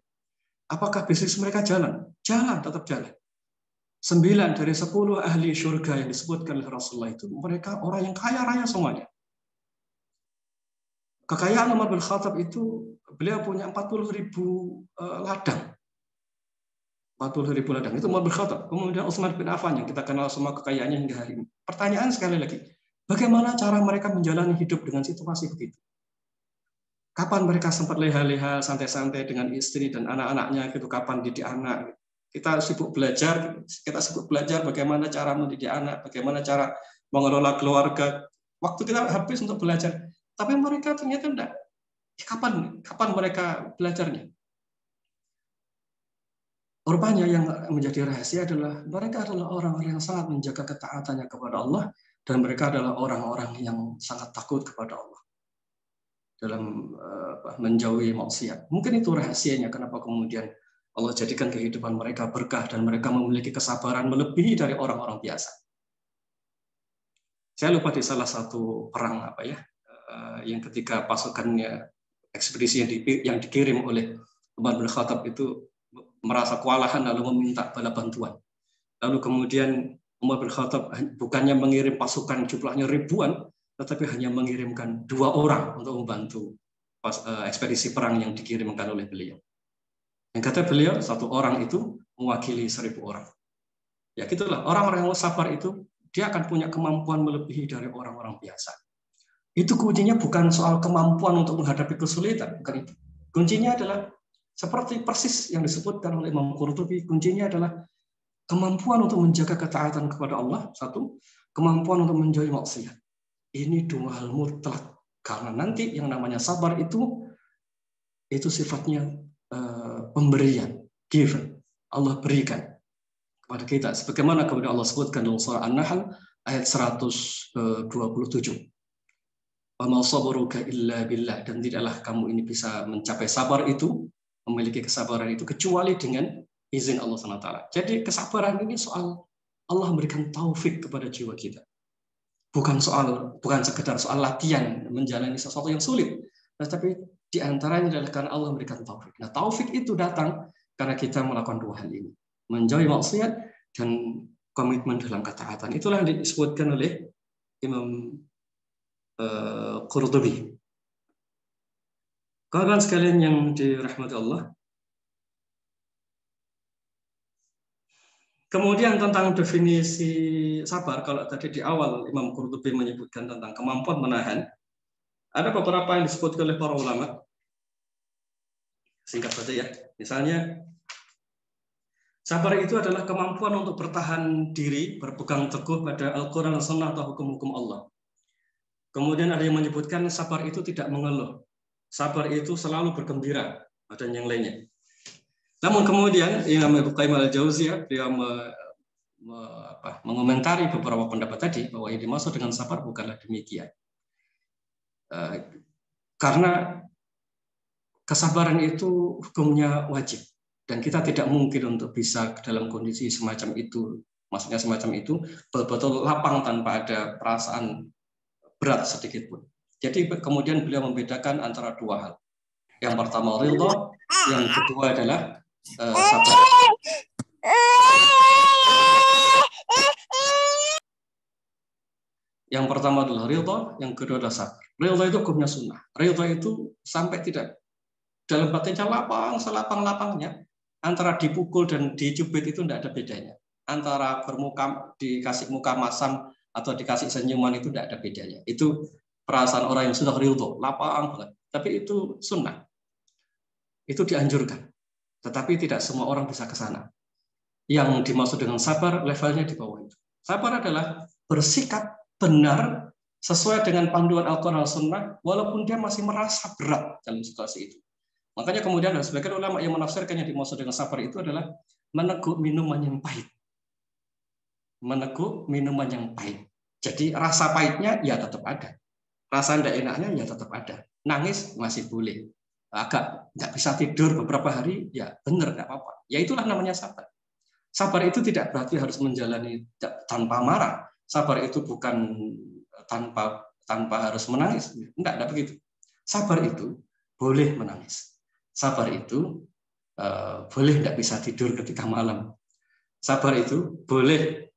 Apakah bisnis mereka jalan? Jalan, tetap jalan. 9 dari 10 ahli surga yang disebutkan oleh Rasulullah itu, mereka orang yang kaya raya semuanya. Kekayaan Umar bin Khattab itu, beliau punya 40.000 ladang. 40.000 ladang, itu Umar bin Khattab. Kemudian Utsman bin Affan yang kita kenal semua kekayaannya hingga hari ini. Pertanyaan sekali lagi, bagaimana cara mereka menjalani hidup dengan situasi begitu? Kapan mereka sempat leha-leha, santai-santai dengan istri dan anak-anaknya, gitu? Kapan didik anak? Kita sibuk belajar bagaimana cara mendidik anak, bagaimana cara mengelola keluarga. Waktu kita habis untuk belajar. Tapi mereka ternyata enggak. Kapan mereka belajarnya? Rupanya yang menjadi rahasia adalah mereka adalah orang-orang yang sangat menjaga ketaatannya kepada Allah, dan mereka adalah orang-orang yang sangat takut kepada Allah dalam menjauhi maksiat. Mungkin itu rahasianya kenapa kemudian Allah jadikan kehidupan mereka berkah dan mereka memiliki kesabaran melebihi dari orang-orang biasa. Saya lupa di salah satu perang yang ketika pasukannya ekspedisi yang dikirim oleh Umar bin Khattab itu merasa kewalahan lalu meminta bala bantuan. Lalu kemudian Umar bin Khattab bukannya mengirim pasukan jumlahnya ribuan, tetapi hanya mengirimkan 2 orang untuk membantu ekspedisi perang yang dikirimkan oleh beliau. Yang kata beliau, 1 orang itu mewakili 1.000 orang. Ya gitulah, orang-orang yang sabar itu dia akan punya kemampuan melebihi dari orang-orang biasa. Itu kuncinya bukan soal kemampuan untuk menghadapi kesulitan, bukan itu. Kuncinya adalah seperti persis yang disebutkan oleh Imam Qurtubi, kuncinya adalah kemampuan untuk menjaga ketaatan kepada Allah, 1, kemampuan untuk menjauhi maksiat. Ini 2 hal mutlak, karena nanti yang namanya sabar itu sifatnya pemberian, given. Allah berikan kepada kita. Sebagaimana kemudian Allah sebutkan dalam surah An-Nahl ayat 127. Wa ma sabruka illa billah, dan tidaklah kamu ini bisa mencapai sabar itu, memiliki kesabaran itu kecuali dengan izin Allah SWT. Jadi kesabaran ini soal Allah memberikan taufik kepada jiwa kita. Bukan sekedar soal latihan menjalani sesuatu yang sulit, tetapi di antaranya adalah karena Allah memberikan taufik. Nah, taufik itu datang karena kita melakukan 2 hal ini, menjauhi maksiat dan komitmen dalam ketaatan. Itulah yang disebutkan oleh Imam Qurtubi. Kawan-kawan sekalian yang dirahmati Allah. Kemudian tentang definisi sabar, kalau tadi di awal Imam Qurtubi menyebutkan tentang kemampuan menahan, ada beberapa yang disebutkan oleh para ulama. Singkat saja ya. Misalnya, sabar itu adalah kemampuan untuk bertahan diri, berpegang teguh pada Al-Quran dan Sunnah atau hukum-hukum Allah. Kemudian ada yang menyebutkan sabar itu tidak mengeluh. Sabar itu selalu bergembira, dan yang lainnya. Namun kemudian Imam Ibnu Qayyim al-Jauziyah dia mengomentari beberapa pendapat tadi bahwa yang dimaksud dengan sabar bukanlah demikian. Karena kesabaran itu hukumnya wajib dan kita tidak mungkin untuk bisa dalam kondisi semacam itu, maksudnya semacam itu betul-betul lapang tanpa ada perasaan berat sedikit pun. Jadi kemudian beliau membedakan antara 2 hal. Yang pertama ridha, yang kedua adalah sabar. Yang pertama adalah ridha, yang kedua adalah sabar. Ridha itu hukumnya sunnah. Ridha itu sampai tidak dalam batinnya lapang, selapang-lapangnya. Antara dipukul dan dicubit itu tidak ada bedanya. Antara dikasih muka masam atau dikasih senyuman itu tidak ada bedanya. Itu perasaan orang yang sudah ridha, lapang banget. Tapi itu sunnah. Itu dianjurkan. Tetapi tidak semua orang bisa ke sana. Yang dimaksud dengan sabar, levelnya di bawah itu. Sabar adalah bersikap benar sesuai dengan panduan Al-Quran dan Sunnah, walaupun dia masih merasa berat dalam situasi itu. Makanya kemudian ada sebagian ulama yang menafsirkan yang dimaksud dengan sabar itu adalah meneguk minuman yang pahit. Meneguk minuman yang pahit. Jadi rasa pahitnya ya tetap ada. Rasa tidak enaknya ya tetap ada. Nangis masih boleh. Agak nggak bisa tidur beberapa hari, ya benar, nggak apa-apa. Ya itulah namanya sabar. Sabar itu tidak berarti harus menjalani tanpa marah. Sabar itu bukan tanpa harus menangis. Enggak begitu. Sabar itu boleh menangis. Sabar itu boleh nggak bisa tidur ketika malam. Sabar itu boleh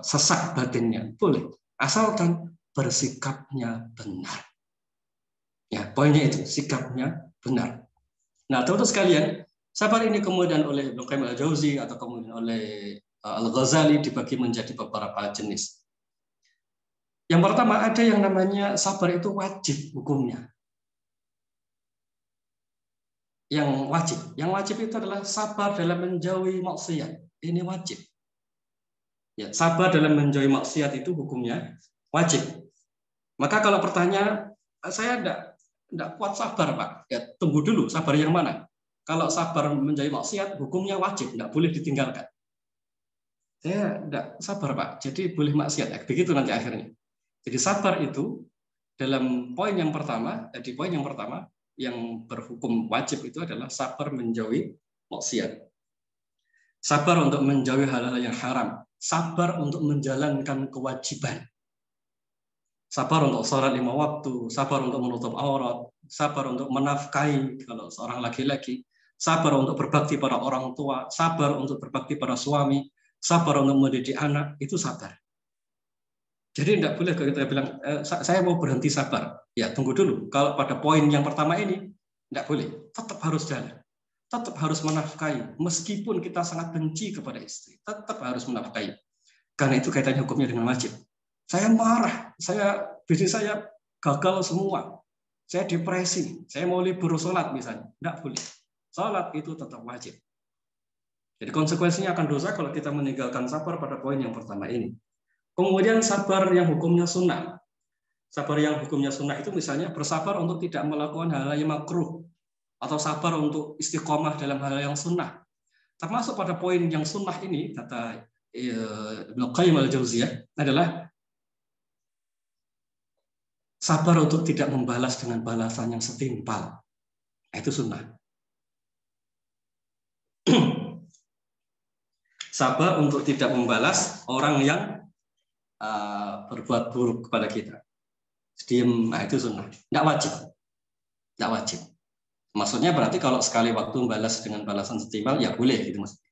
sesak batinnya, boleh. Asalkan bersikapnya benar. Ya, poinnya itu, sikapnya benar. Nah, teman-teman sekalian, sabar ini kemudian oleh Ibnu Qayyim al-Jauzi atau kemudian oleh Al-Ghazali dibagi menjadi beberapa jenis. Yang pertama ada yang namanya sabar itu wajib hukumnya. Yang wajib itu adalah sabar dalam menjauhi maksiat. Ini wajib. Ya, sabar dalam menjauhi maksiat itu hukumnya wajib. Maka kalau pertanyaan, saya enggak kuat sabar, Pak. Ya, tunggu dulu, sabar yang mana? Kalau sabar menjauhi maksiat, hukumnya wajib, enggak boleh ditinggalkan. Saya enggak sabar, Pak. Jadi boleh maksiat. Begitu nanti akhirnya. Jadi sabar itu dalam poin yang pertama, yang berhukum wajib itu adalah sabar menjauhi maksiat. Sabar untuk menjauhi hal-hal yang haram. Sabar untuk menjalankan kewajiban. Sabar untuk sholat 5 waktu, sabar untuk menutup aurat, sabar untuk menafkahi kalau seorang laki-laki, sabar untuk berbakti pada orang tua, sabar untuk berbakti pada suami, sabar untuk mendidik anak, itu sabar. Jadi tidak boleh kalau kita bilang, saya mau berhenti sabar. Ya, tunggu dulu. Kalau pada poin yang pertama ini, tidak boleh. Tetap harus jalan. Tetap harus menafkahi. Meskipun kita sangat benci kepada istri, tetap harus menafkahi. Karena itu kaitannya hukumnya dengan wajib. Saya marah, bisnis saya gagal semua. Saya depresi, saya mau libur sholat misalnya. Tidak boleh. Sholat itu tetap wajib. Jadi konsekuensinya akan dosa kalau kita meninggalkan sabar pada poin yang pertama ini. Kemudian sabar yang hukumnya sunnah. Sabar yang hukumnya sunnah itu misalnya bersabar untuk tidak melakukan hal-hal yang makruh. Atau sabar untuk istiqomah dalam hal yang sunnah. Termasuk pada poin yang sunnah ini, kata Ibnu Qayyim al-Jauziyah, adalah sabar untuk tidak membalas dengan balasan yang setimpal. Itu sunnah. Sabar untuk tidak membalas orang yang berbuat buruk kepada kita. Diam, itu sunnah. Tidak wajib. Tidak wajib. Maksudnya berarti kalau sekali waktu membalas dengan balasan setimpal, ya boleh gitu maksudnya.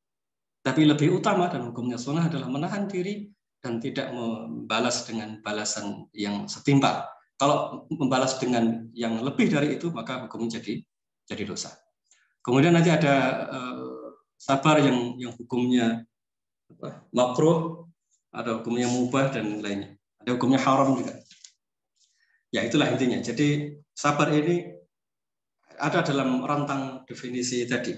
Tapi lebih utama dan hukumnya sunnah adalah menahan diri dan tidak membalas dengan balasan yang setimpal. Kalau membalas dengan yang lebih dari itu, maka hukumnya jadi dosa. Kemudian nanti ada sabar yang hukumnya makruh, ada hukumnya mubah dan lainnya. Ada hukumnya haram juga. Ya itulah intinya. Jadi sabar ini ada dalam rentang definisi tadi.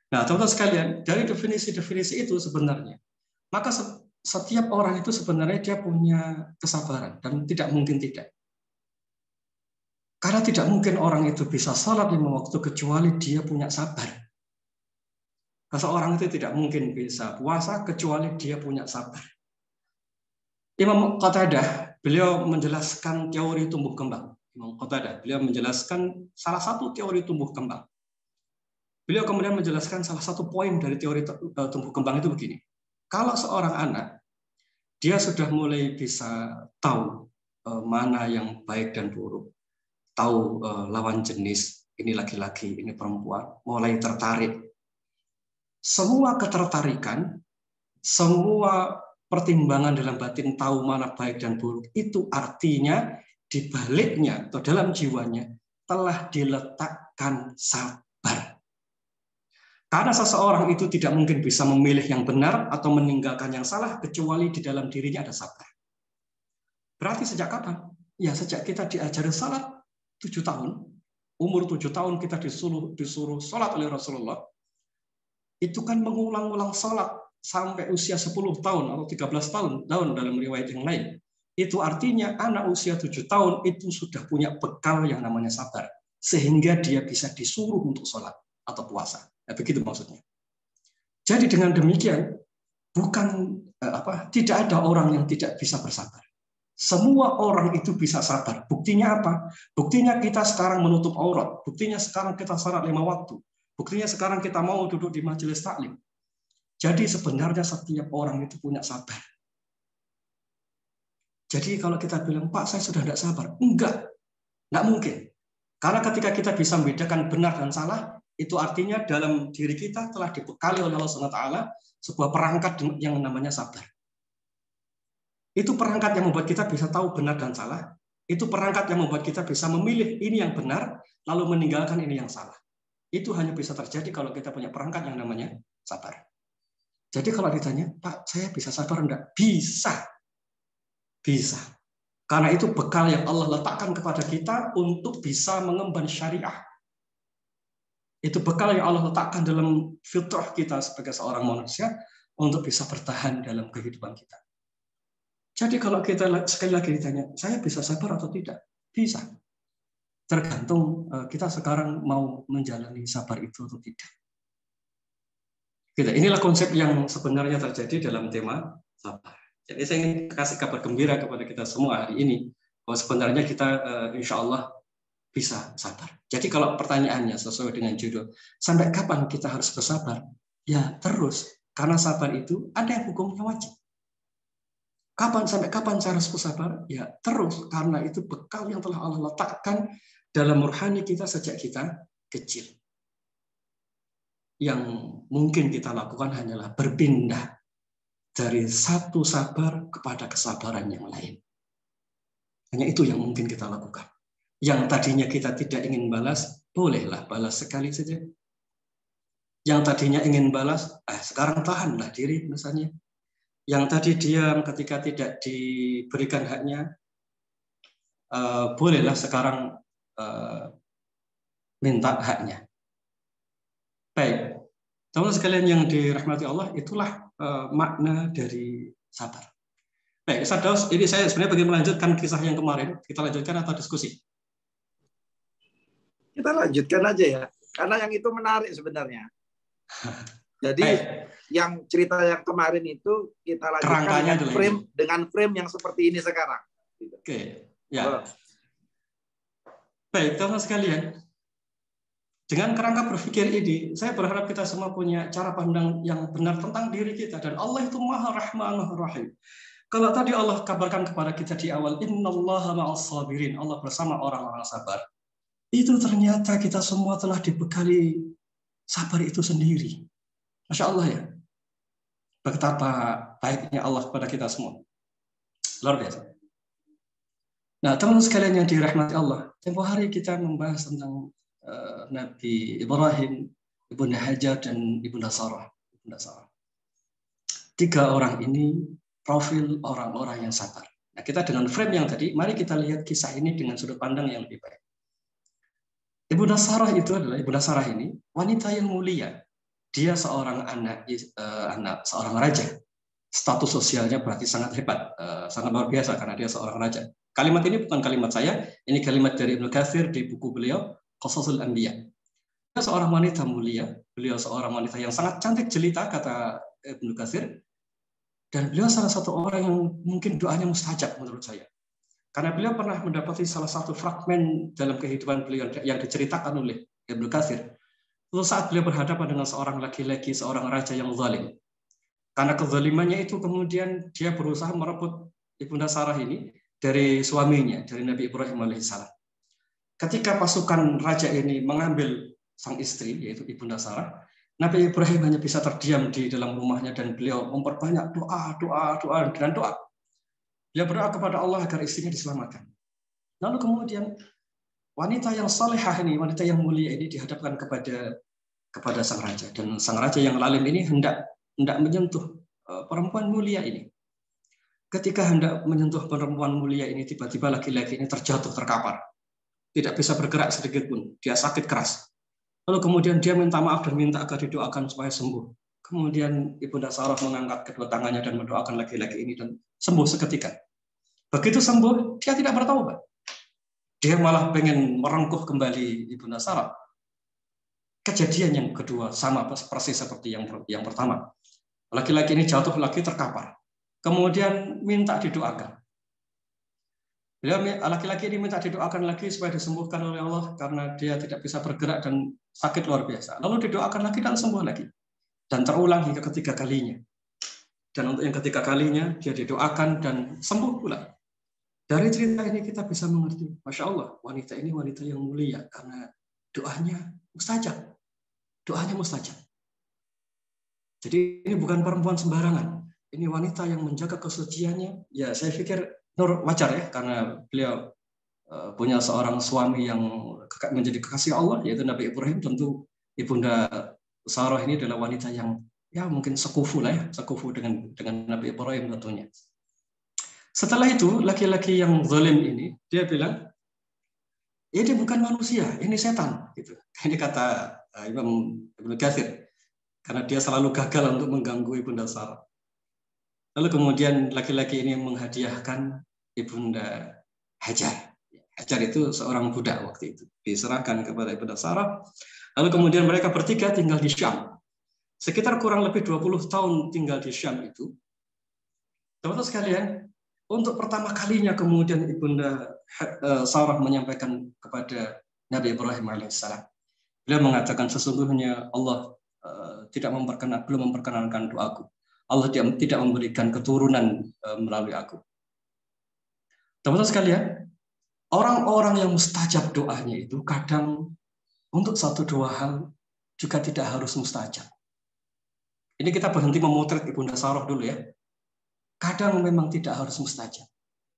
Nah, teman-teman sekalian, dari definisi-definisi itu sebenarnya, maka setiap orang itu sebenarnya dia punya kesabaran dan tidak mungkin tidak. Karena tidak mungkin orang itu bisa sholat 5 waktu kecuali dia punya sabar. Seseorang itu tidak mungkin bisa puasa kecuali dia punya sabar. Imam Qatadah, beliau menjelaskan teori tumbuh kembang. Imam Qatadah, beliau menjelaskan salah satu teori tumbuh kembang. Beliau kemudian menjelaskan salah satu poin dari teori tumbuh kembang itu begini. Kalau seorang anak, dia sudah mulai bisa tahu mana yang baik dan buruk. Tahu lawan jenis, ini laki-laki, ini perempuan, mulai tertarik. Semua ketertarikan, semua pertimbangan dalam batin tahu mana baik dan buruk, itu artinya di baliknya atau dalam jiwanya telah diletakkan sabar. Karena seseorang itu tidak mungkin bisa memilih yang benar atau meninggalkan yang salah kecuali di dalam dirinya ada sabar. Berarti sejak kapan? Ya sejak kita diajari salat 7 tahun, umur 7 tahun kita disuruh sholat oleh Rasulullah, itu kan mengulang-ulang sholat sampai usia 10 tahun atau 13 tahun dalam riwayat yang lain. Itu artinya anak usia 7 tahun itu sudah punya bekal yang namanya sabar. Sehingga dia bisa disuruh untuk sholat atau puasa. Ya, begitu maksudnya. Jadi dengan demikian, tidak ada orang yang tidak bisa bersabar. Semua orang itu bisa sabar. Buktinya apa? Buktinya kita sekarang menutup aurat. Buktinya sekarang kita salat 5 waktu. Buktinya sekarang kita mau duduk di majelis taklim. Jadi sebenarnya setiap orang itu punya sabar. Jadi kalau kita bilang, Pak, saya sudah tidak sabar. Enggak mungkin. Karena ketika kita bisa membedakan benar dan salah, itu artinya dalam diri kita telah dibekali oleh Allah SWT sebuah perangkat yang namanya sabar. Itu perangkat yang membuat kita bisa tahu benar dan salah. Itu perangkat yang membuat kita bisa memilih ini yang benar, lalu meninggalkan ini yang salah. Itu hanya bisa terjadi kalau kita punya perangkat yang namanya sabar. Jadi kalau ditanya, Pak, saya bisa sabar enggak? Bisa. Bisa. Karena itu bekal yang Allah letakkan kepada kita untuk bisa mengemban syariah. Itu bekal yang Allah letakkan dalam fitrah kita sebagai seorang manusia untuk bisa bertahan dalam kehidupan kita. Jadi kalau kita sekali lagi ditanya, saya bisa sabar atau tidak? Bisa. Tergantung kita sekarang mau menjalani sabar itu atau tidak. Inilah konsep yang sebenarnya terjadi dalam tema sabar. Jadi saya ingin kasih kabar gembira kepada kita semua hari ini, bahwa sebenarnya kita insya Allah bisa sabar. Jadi kalau pertanyaannya sesuai dengan judul, sampai kapan kita harus bersabar? Ya terus, karena sabar itu ada yang hukumnya wajib. Sampai kapan saya harus bersabar? Ya terus, karena itu bekal yang telah Allah letakkan dalam rohani kita sejak kita kecil. Yang mungkin kita lakukan hanyalah berpindah dari satu sabar kepada kesabaran yang lain. Hanya itu yang mungkin kita lakukan. Yang tadinya kita tidak ingin balas, bolehlah balas sekali saja. Yang tadinya ingin balas, sekarang tahanlah diri misalnya. Yang tadi diam ketika tidak diberikan haknya, bolehlah sekarang minta haknya. Baik, teman-teman sekalian yang dirahmati Allah, itulah makna dari sabar. Baik, Ustaz, ini saya sebenarnya ingin melanjutkan kisah yang kemarin. Kita lanjutkan atau diskusi? Kita lanjutkan aja ya, karena yang itu menarik sebenarnya. Jadi yang cerita yang kemarin itu kita lanjutkan dengan frame yang seperti ini sekarang. Oke, ya. Baik, teman-teman sekalian. Dengan kerangka berpikir ini, saya berharap kita semua punya cara pandang yang benar tentang diri kita. Dan Allah itu Maha Rahman, Maha Rahim. Kalau tadi Allah kabarkan kepada kita di awal, Innallaha ma'as sabirin, Allah bersama orang-orang sabar. Itu ternyata kita semua telah dibekali sabar itu sendiri. Masya Allah ya. Betapa baiknya Allah kepada kita semua. Luar biasa. Nah, teman-teman sekalian yang dirahmati Allah, tempoh hari kita membahas tentang Nabi Ibrahim, Ibunda Hajar, dan Ibunda Sarah. Tiga orang ini profil orang-orang yang sabar. Nah, kita dengan frame yang tadi, mari kita lihat kisah ini dengan sudut pandang yang lebih baik. Ibunda Sarah itu adalah Ibunda Sarah ini wanita yang mulia. Dia seorang anak seorang raja. Status sosialnya berarti sangat hebat, sangat luar biasa karena dia seorang raja. Kalimat ini bukan kalimat saya, ini kalimat dari Ibnu Katsir di buku beliau Qasasul Anbiya. Dia seorang wanita mulia, beliau seorang wanita yang sangat cantik jelita kata Ibnu Katsir. Dan beliau salah satu orang yang mungkin doanya mustajab menurut saya. Karena beliau pernah mendapati salah satu fragmen dalam kehidupan beliau yang diceritakan oleh Ibnu Katsir. Suatu saat beliau berhadapan dengan seorang laki-laki, seorang raja yang zalim. Karena kezalimannya itu kemudian dia berusaha merebut Ibunda Sarah ini dari suaminya, dari Nabi Ibrahim alaihissalam. Ketika pasukan raja ini mengambil sang istri, yaitu Ibunda Sarah, Nabi Ibrahim hanya bisa terdiam di dalam rumahnya dan beliau memperbanyak doa. Dia berdoa kepada Allah agar istrinya diselamatkan. Lalu kemudian wanita yang salehah ini, wanita yang mulia ini dihadapkan kepada sang raja, dan sang raja yang lalim ini hendak menyentuh perempuan mulia ini. Ketika hendak menyentuh perempuan mulia ini, tiba-tiba laki-laki ini terjatuh terkapar, tidak bisa bergerak sedikit pun, dia sakit keras. Lalu kemudian dia minta maaf dan minta agar didoakan supaya sembuh. Kemudian Ibunda Sarah mengangkat kedua tangannya dan mendoakan laki-laki ini dan sembuh seketika. Begitu sembuh, dia tidak bertaubat. Dia malah pengen merengkuh kembali Ibunda Sarah. Kejadian yang kedua sama persis seperti yang pertama. Laki-laki ini jatuh lagi terkapar. Kemudian minta didoakan. Beliau laki-laki ini minta didoakan lagi supaya disembuhkan oleh Allah karena dia tidak bisa bergerak dan sakit luar biasa. Lalu didoakan lagi dan sembuh lagi. Dan terulang hingga ketiga kalinya. Dan untuk yang ketiga kalinya dia didoakan dan sembuh pula. Dari cerita ini kita bisa mengerti, Masya Allah, wanita ini wanita yang mulia karena doanya mustajab. Doanya mustajab. Jadi ini bukan perempuan sembarangan. Ini wanita yang menjaga kesuciannya. Ya, saya pikir wajar ya, karena beliau punya seorang suami yang menjadi kekasih Allah, yaitu Nabi Ibrahim. Tentu Ibunda Sarah ini adalah wanita yang ya mungkin sekufu lah ya, sekufu dengan Nabi Ibrahim tentunya. Setelah itu laki-laki yang zalim ini dia bilang, ini bukan manusia, ini setan. Gitu. Ini kata Imam Ibnu Katsir, karena dia selalu gagal untuk mengganggu Ibunda Sarah. Lalu kemudian laki-laki ini menghadiahkan Ibunda Hajar. Hajar itu seorang budak waktu itu. Diserahkan kepada Ibunda Sarah. Lalu kemudian mereka bertiga tinggal di Syam. Sekitar kurang lebih 20 tahun tinggal di Syam itu. Teman-teman sekalian, untuk pertama kalinya kemudian Ibunda Sarah menyampaikan kepada Nabi Ibrahim alaihissalam. Beliau mengatakan sesungguhnya Allah belum memperkenankan doaku. Allah tidak memberikan keturunan melalui aku. Teman-teman sekalian, orang-orang yang mustajab doanya itu kadang untuk satu dua hal juga tidak harus mustajab. Ini kita berhenti memotret Ibunda Sarah dulu ya. Kadang memang tidak harus mustajab.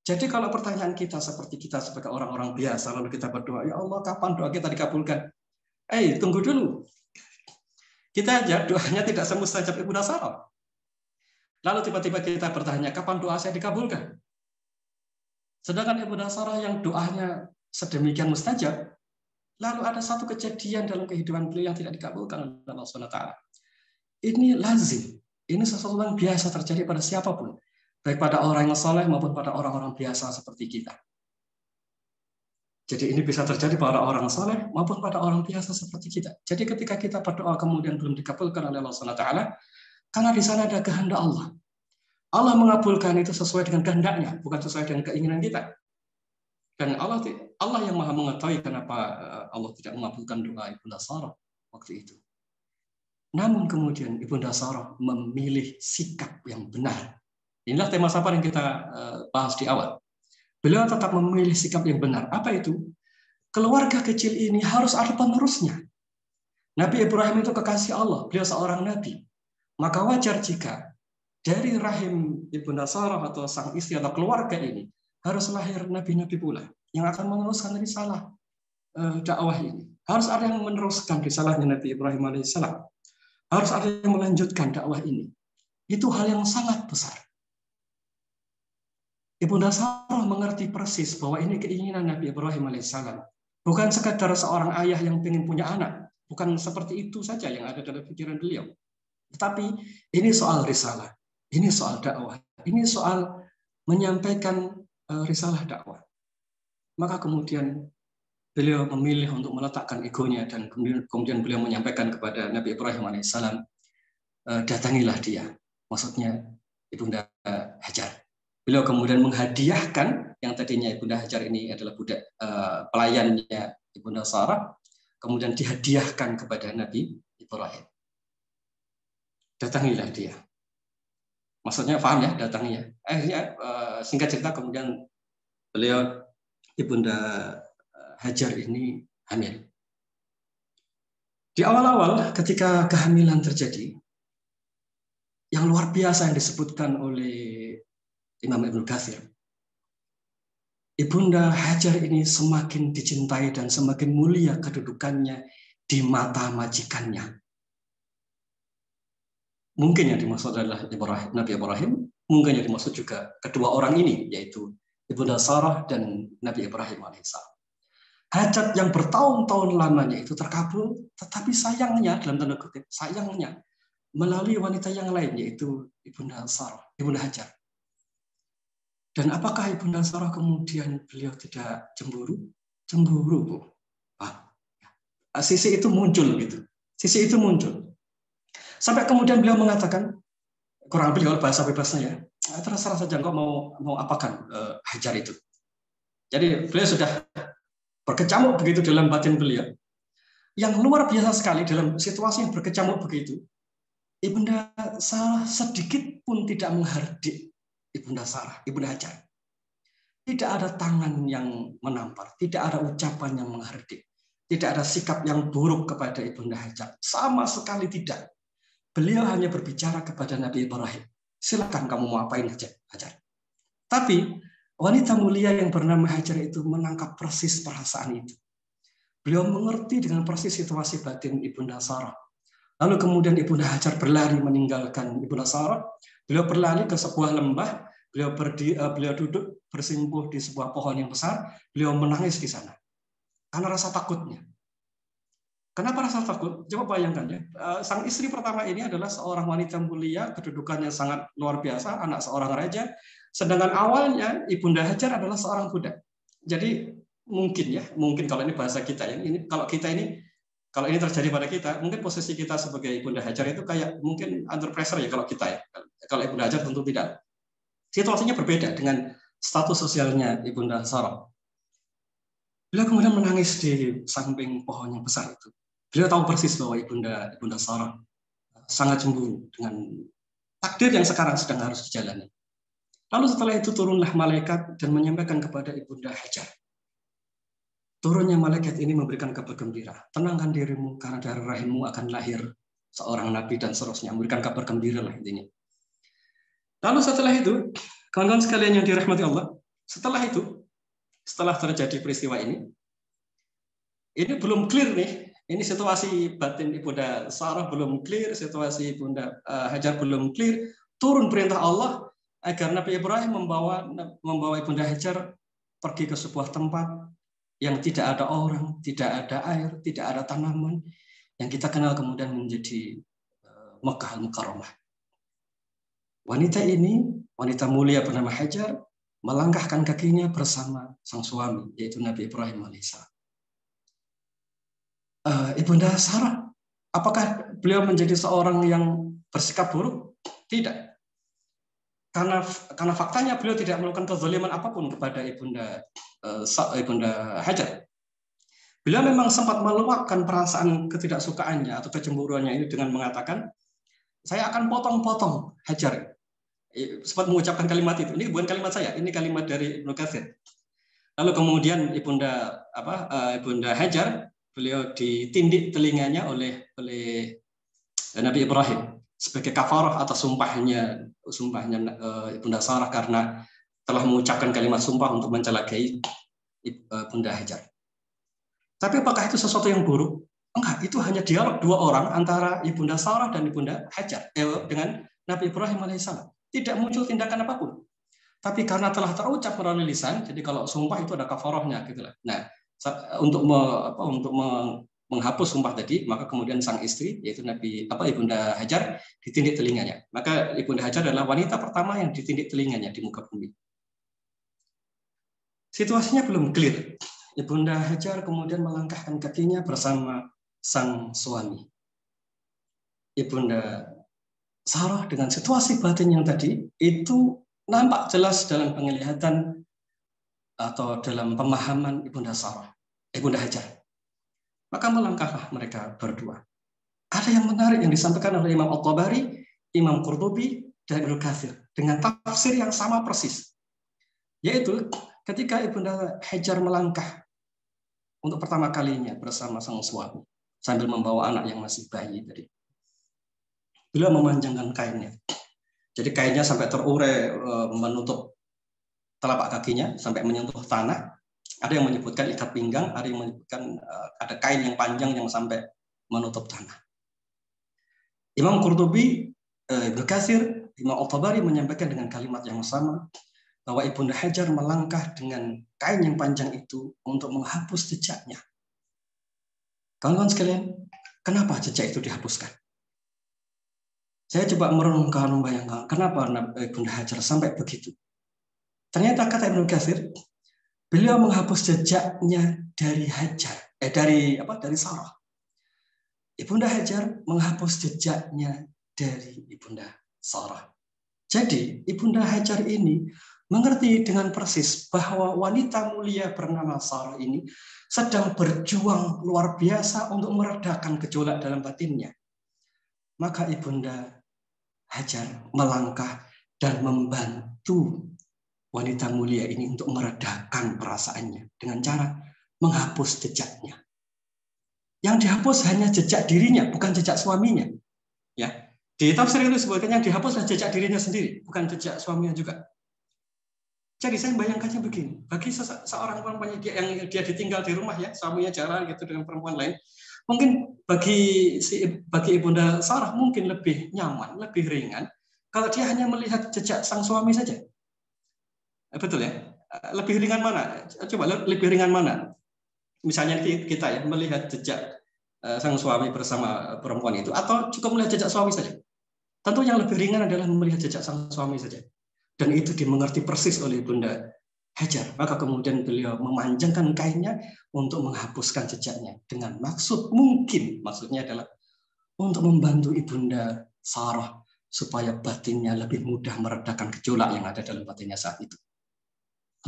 Jadi kalau pertanyaan kita seperti kita sebagai orang-orang biasa, lalu kita berdoa, ya Allah kapan doa kita dikabulkan? Tunggu dulu. Kita aja doanya tidak semustajab Ibunda Sarah. Lalu tiba-tiba kita bertanya, kapan doa saya dikabulkan? Sedangkan Ibunda Sarah yang doanya sedemikian mustajab, lalu ada satu kejadian dalam kehidupan beliau yang tidak dikabulkan oleh Allah SWT. Ini lazim. Ini sesuatu yang biasa terjadi pada siapapun. Baik pada orang yang saleh maupun pada orang-orang biasa seperti kita. Jadi ini bisa terjadi pada orang saleh maupun pada orang biasa seperti kita. Jadi ketika kita berdoa kemudian belum dikabulkan oleh Allah SWT, karena di sana ada kehendak Allah. Allah mengabulkan itu sesuai dengan kehendaknya, bukan sesuai dengan keinginan kita. Dan Allah yang maha mengetahui kenapa Allah tidak mengabulkan doa Ibunda Sarah waktu itu. Namun kemudian Ibunda Sarah memilih sikap yang benar. Inilah tema sabar yang kita bahas di awal. Beliau tetap memilih sikap yang benar. Apa itu? Keluarga kecil ini harus ada penerusnya. Nabi Ibrahim itu kekasih Allah, beliau seorang nabi. Maka wajar jika dari rahim Ibunda Sarah atau sang istri atau keluarga ini harus lahir nabi-nabi pula yang akan meneruskan risalah dakwah ini. Harus ada yang meneruskan risalahnya Nabi Ibrahim alaihissalam. Harus ada yang melanjutkan dakwah ini. Itu hal yang sangat besar. Ibunda Sarah mengerti persis bahwa ini keinginan Nabi Ibrahim alaihissalam. Bukan sekadar seorang ayah yang ingin punya anak. Bukan seperti itu saja yang ada dalam pikiran beliau. Tetapi ini soal risalah. Ini soal dakwah. Ini soal menyampaikan risalah dakwah. Maka kemudian beliau memilih untuk meletakkan egonya dan kemudian beliau menyampaikan kepada Nabi Ibrahim alaihissalam, datangilah dia. Maksudnya Ibunda Hajar. Beliau kemudian menghadiahkan yang tadinya Ibunda Hajar ini adalah budak pelayannya Ibunda Sarah, kemudian dihadiahkan kepada Nabi Ibrahim. Datangilah dia. Maksudnya paham ya, datanginya. Singkat cerita kemudian beliau Ibunda Hajar ini hamil. Di awal-awal ketika kehamilan terjadi, yang luar biasa yang disebutkan oleh Imam Ibnu Katsir, Ibunda Hajar ini semakin dicintai dan semakin mulia kedudukannya di mata majikannya. Mungkin yang dimaksud adalah Nabi Ibrahim, mungkin yang dimaksud juga kedua orang ini, yaitu Ibunda Sarah dan Nabi Ibrahim alaihissalam. Hajat yang bertahun-tahun lamanya itu terkabul, tetapi sayangnya, dalam tanda kutip, sayangnya melalui wanita yang lain, yaitu Ibunda Sarah, Ibunda Hajar. Dan apakah Ibunda Sarah kemudian beliau tidak cemburu? Cemburu, Bu. Sisi itu muncul gitu. Sisi itu muncul. Sampai kemudian beliau mengatakan, kurang lebih kalau bahasa bebasnya ya, terserah saja engkau mau apakan Hajar itu. Jadi beliau sudah berkecamuk begitu dalam batin beliau. Yang luar biasa sekali dalam situasi yang berkecamuk begitu, Ibunda Sarah sedikit pun tidak menghardik Ibunda Sarah, Ibunda Hajar. Tidak ada tangan yang menampar, tidak ada ucapan yang menghardik, tidak ada sikap yang buruk kepada Ibunda Hajar. Sama sekali tidak. Beliau hanya berbicara kepada Nabi Ibrahim. Silakan kamu mau apain Hajar. Tapi wanita mulia yang bernama Hajar itu menangkap persis perasaan itu. Beliau mengerti dengan persis situasi batin Ibunda Sarah. Lalu kemudian Ibunda Hajar berlari meninggalkan Ibunda Sarah. Beliau berlari ke sebuah lembah. Beliau duduk bersimpuh di sebuah pohon yang besar. Beliau menangis di sana karena rasa takutnya. Kenapa rasa takut? Coba bayangkan ya. Sang istri pertama ini adalah seorang wanita mulia, kedudukannya sangat luar biasa, anak seorang raja. Sedangkan awalnya Ibunda Hajar adalah seorang budak. Jadi mungkin kalau ini bahasa kita ya, kalau ini terjadi pada kita, mungkin posisi kita sebagai Ibunda Hajar itu kayak mungkin under pressure ya kalau kita ya. Kalau Ibunda Hajar tentu tidak. Situasinya berbeda dengan status sosialnya Ibunda Sarah. Beliau kemudian menangis di samping pohon yang besar itu. Beliau tahu persis bahwa Ibunda Sarah sangat cemburu dengan takdir yang sekarang sedang harus dijalani. Lalu setelah itu turunlah malaikat dan menyampaikan kepada Ibunda Hajar. Turunnya malaikat ini memberikan kabar gembira. Tenangkan dirimu karena dari rahimmu akan lahir seorang nabi dan seterusnya. Memberikan kabar gembira lah intinya. Lalu setelah itu, kawan-kawan sekalian yang dirahmati Allah, setelah terjadi peristiwa ini belum clear nih. Ini situasi batin Ibunda Sarah belum clear, situasi Ibunda Hajar belum clear. Turun perintah Allah agar Nabi Ibrahim membawa Ibunda Hajar pergi ke sebuah tempat yang tidak ada orang, tidak ada air, tidak ada tanaman, yang kita kenal kemudian menjadi Makkah Al-Mukarramah. Wanita ini, wanita mulia bernama Hajar, melangkahkan kakinya bersama sang suami, yaitu Nabi Ibrahim alaihissalam. Ibunda Sarah, apakah beliau menjadi seorang yang bersikap buruk? Tidak. Karena faktanya beliau tidak melakukan kezaliman apapun kepada Ibunda Hajar. Beliau memang sempat meluapkan perasaan ketidaksukaannya atau kecemburuannya ini dengan mengatakan, saya akan potong-potong Hajar. Sempat mengucapkan kalimat itu. Ini bukan kalimat saya, ini kalimat dari Ibnu Katsir. Lalu kemudian Ibunda Hajar, beliau ditindik telinganya oleh Nabi Ibrahim sebagai kafarah atas sumpahnya Ibunda Sarah karena telah mengucapkan kalimat sumpah untuk mencelakai Ibunda Hajar. Tapi apakah itu sesuatu yang buruk? Enggak, itu hanya dialog dua orang antara Ibunda Sarah dan Ibunda Hajar dengan Nabi Ibrahim alaihissalam. Tidak muncul tindakan apapun. Tapi karena telah terucap melalui lisan, jadi kalau sumpah itu ada kafarahnya gitu lah. Nah, untuk menghapus sumpah tadi, maka kemudian sang istri yaitu Ibunda Hajar ditindik telinganya. Maka Ibunda Hajar adalah wanita pertama yang ditindik telinganya di muka bumi. Situasinya belum clear. Ibunda Hajar kemudian melangkahkan kakinya bersama sang suami. Ibunda Sarah dengan situasi batin yang tadi itu nampak jelas dalam penglihatan atau dalam pemahaman Ibunda Hajar. Maka melangkahlah mereka berdua. Ada yang menarik yang disampaikan oleh Imam At-Tabari, Imam Qurtubi, dan Ibnu Katsir dengan tafsir yang sama persis. Yaitu ketika Ibunda Hajar melangkah untuk pertama kalinya bersama sang suami sambil membawa anak yang masih bayi tadi. Beliau memanjangkan kainnya. Jadi kainnya sampai terurai menutup telapak kakinya sampai menyentuh tanah. Ada yang menyebutkan ikat pinggang, ada yang menyebutkan ada kain yang panjang yang sampai menutup tanah. Imam Qurtubi, Ibnu Katsir, Imam At-Tabari menyampaikan dengan kalimat yang sama bahwa Ibunda Hajar melangkah dengan kain yang panjang itu untuk menghapus jejaknya. Kawan-kawan sekalian, kenapa jejak itu dihapuskan? Saya coba merenungkan, membayangkan kenapa Ibunda Hajar sampai begitu. Ternyata kata Ibnu Katsir, beliau menghapus jejaknya dari Sarah. Ibunda Hajar menghapus jejaknya dari Ibunda Sarah. Jadi Ibunda Hajar ini mengerti dengan persis bahwa wanita mulia bernama Sarah ini sedang berjuang luar biasa untuk meredakan gejolak dalam batinnya. Maka Ibunda Hajar melangkah dan membantu wanita mulia ini untuk meredakan perasaannya dengan cara menghapus jejaknya. Yang dihapus hanya jejak dirinya, bukan jejak suaminya. Ya, di tafsir itu sebutnya yang dihapuslah jejak dirinya sendiri, bukan jejak suaminya juga. Jadi saya bayangkannya begini, bagi seorang perempuan yang dia ditinggal di rumah ya, suaminya jalan gitu dengan perempuan lain, mungkin bagi Ibunda Sarah mungkin lebih nyaman, lebih ringan kalau dia hanya melihat jejak sang suami saja. Betul ya? Lebih ringan mana? Coba lebih ringan mana? Misalnya kita ya melihat jejak sang suami bersama perempuan itu, atau cukup melihat jejak suami saja. Tentu yang lebih ringan adalah melihat jejak sang suami saja. Dan itu dimengerti persis oleh Bunda Hajar. Maka kemudian beliau memanjangkan kainnya untuk menghapuskan jejaknya. Dengan maksudnya adalah untuk membantu Ibunda Sarah supaya batinnya lebih mudah meredakan gejolak yang ada dalam batinnya saat itu.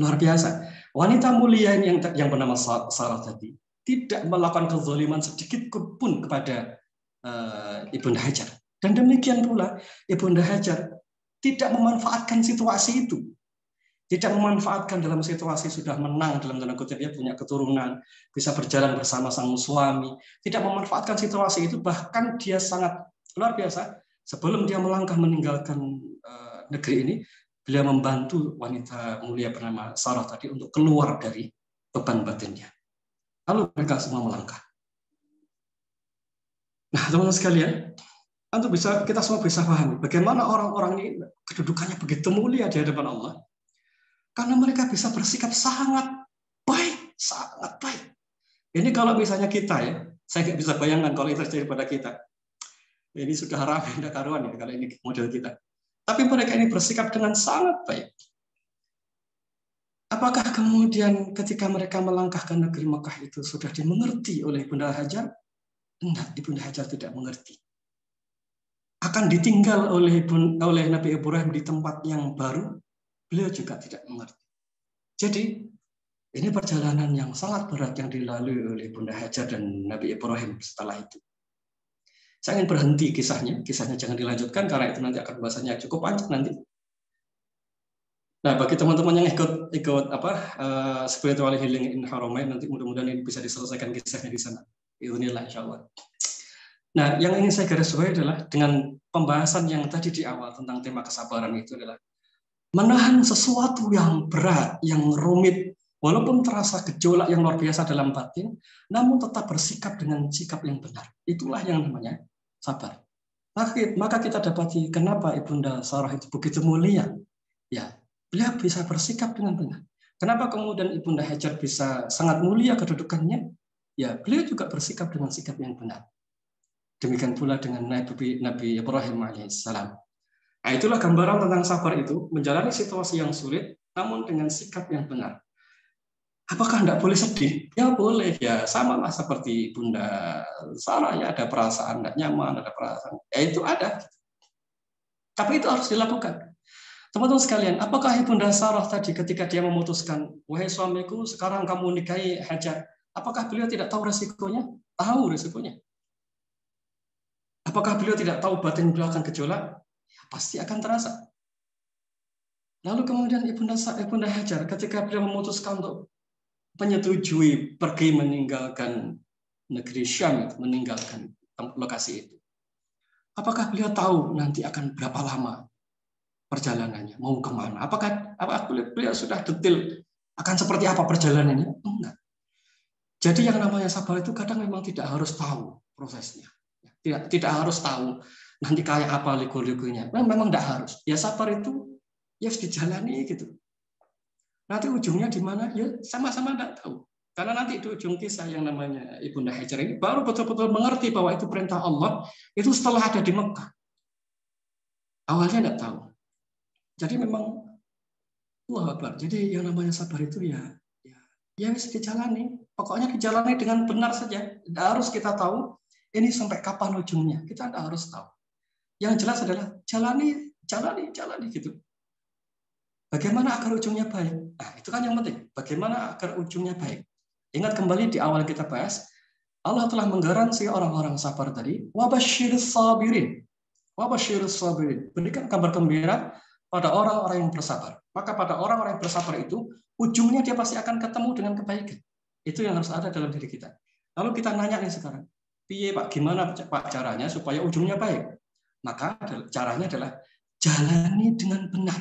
Luar biasa. Wanita mulia yang bernama Sarah tadi tidak melakukan kezaliman sedikit pun kepada Ibunda Hajar. Dan demikian pula Ibunda Hajar tidak memanfaatkan situasi itu. Tidak memanfaatkan dalam situasi sudah menang, dalam tanda kutip, dia punya keturunan, bisa berjalan bersama sang suami. Tidak memanfaatkan situasi itu, bahkan dia sangat luar biasa. Sebelum dia melangkah meninggalkan negeri ini, beliau membantu wanita mulia bernama Sarah tadi untuk keluar dari beban batinnya. Lalu mereka semua melangkah. Nah, teman-teman sekalian, kita semua bisa pahami bagaimana orang-orang ini kedudukannya begitu mulia di hadapan Allah, karena mereka bisa bersikap sangat baik, sangat baik. Ini kalau misalnya kita ya, saya nggak bisa bayangkan kalau itu terjadi pada kita. Ini sudah ramai, tidak karuan ya kalau ini model kita. Tapi mereka ini bersikap dengan sangat baik. Apakah kemudian ketika mereka melangkah ke negeri Mekah itu sudah dimengerti oleh Ibunda Hajar? Enggak, Ibunda Hajar tidak mengerti. Akan ditinggal oleh Nabi Ibrahim di tempat yang baru, beliau juga tidak mengerti. Jadi, ini perjalanan yang sangat berat yang dilalui oleh Bunda Hajar dan Nabi Ibrahim setelah itu. Saya ingin berhenti kisahnya jangan dilanjutkan karena itu nanti akan bahasanya cukup panjang nanti. Nah, bagi teman-teman yang ikut spiritual healing in Haramain, nanti mudah-mudahan ini bisa diselesaikan kisahnya di sana. Inilah insya Allah. Nah, yang ingin saya garis bawahi adalah dengan pembahasan yang tadi di awal tentang tema kesabaran itu adalah menahan sesuatu yang berat, yang rumit, walaupun terasa gejolak yang luar biasa dalam batin, namun tetap bersikap dengan sikap yang benar. Itulah yang namanya sabar. Maka kita dapati kenapa Ibunda Sarah itu begitu mulia. Ya, beliau bisa bersikap dengan benar. Kenapa kemudian Ibunda Hajar bisa sangat mulia kedudukannya? Ya, beliau juga bersikap dengan sikap yang benar. Demikian pula dengan Nabi Ibrahim alaihissalam. Nah, itulah gambaran tentang sabar itu, menjalani situasi yang sulit, namun dengan sikap yang benar. Apakah tidak boleh sedih? Ya boleh, ya sama lah seperti Bunda Sarah, ya ada perasaan tidak nyaman, ada perasaan, ya itu ada. Tapi itu harus dilakukan. Teman-teman sekalian, apakah Ibunda Sarah tadi ketika dia memutuskan, wahai suamiku, sekarang kamu nikahi Hajar, apakah beliau tidak tahu resikonya? Tahu resikonya. Apakah beliau tidak tahu batin beliau akan gejolak? Ya, pasti akan terasa. Lalu kemudian Ibunda Hajar ketika beliau memutuskan untuk menyetujui pergi meninggalkan negeri Syam, meninggalkan lokasi itu. Apakah beliau tahu nanti akan berapa lama perjalanannya, mau kemana? Apakah beliau sudah detail akan seperti apa perjalanannya? Enggak. Jadi yang namanya sabar itu kadang memang tidak harus tahu prosesnya. Tidak harus tahu nanti kayak apa liku-likunya. Memang tidak harus. Ya sabar itu ya harus dijalani gitu. Nanti ujungnya di mana? Ya sama-sama tidak tahu. Karena nanti di ujung kisah yang namanya Ibunda Hajar ini baru betul-betul mengerti bahwa itu perintah Allah itu setelah ada di Mekah. Awalnya tidak tahu. Jadi memang wah Akbar. Jadi yang namanya sabar itu ya harus dijalani. Pokoknya dijalani dengan benar saja. Tidak harus kita tahu ini sampai kapan ujungnya? Kita tidak harus tahu. Yang jelas adalah jalani gitu. Bagaimana agar ujungnya baik? Nah, itu kan yang penting. Bagaimana agar ujungnya baik? Ingat kembali di awal kita bahas, Allah telah menggaransi orang-orang sabar tadi. Wabashirus sabirin. Wabashirus sabirin. Berikan kabar gembira pada orang-orang yang bersabar. Maka pada orang-orang yang bersabar itu, ujungnya dia pasti akan ketemu dengan kebaikan. Itu yang harus ada dalam diri kita. Lalu kita nanya nih sekarang, piye Pak, gimana Pak caranya supaya ujungnya baik? Maka caranya adalah jalani dengan benar.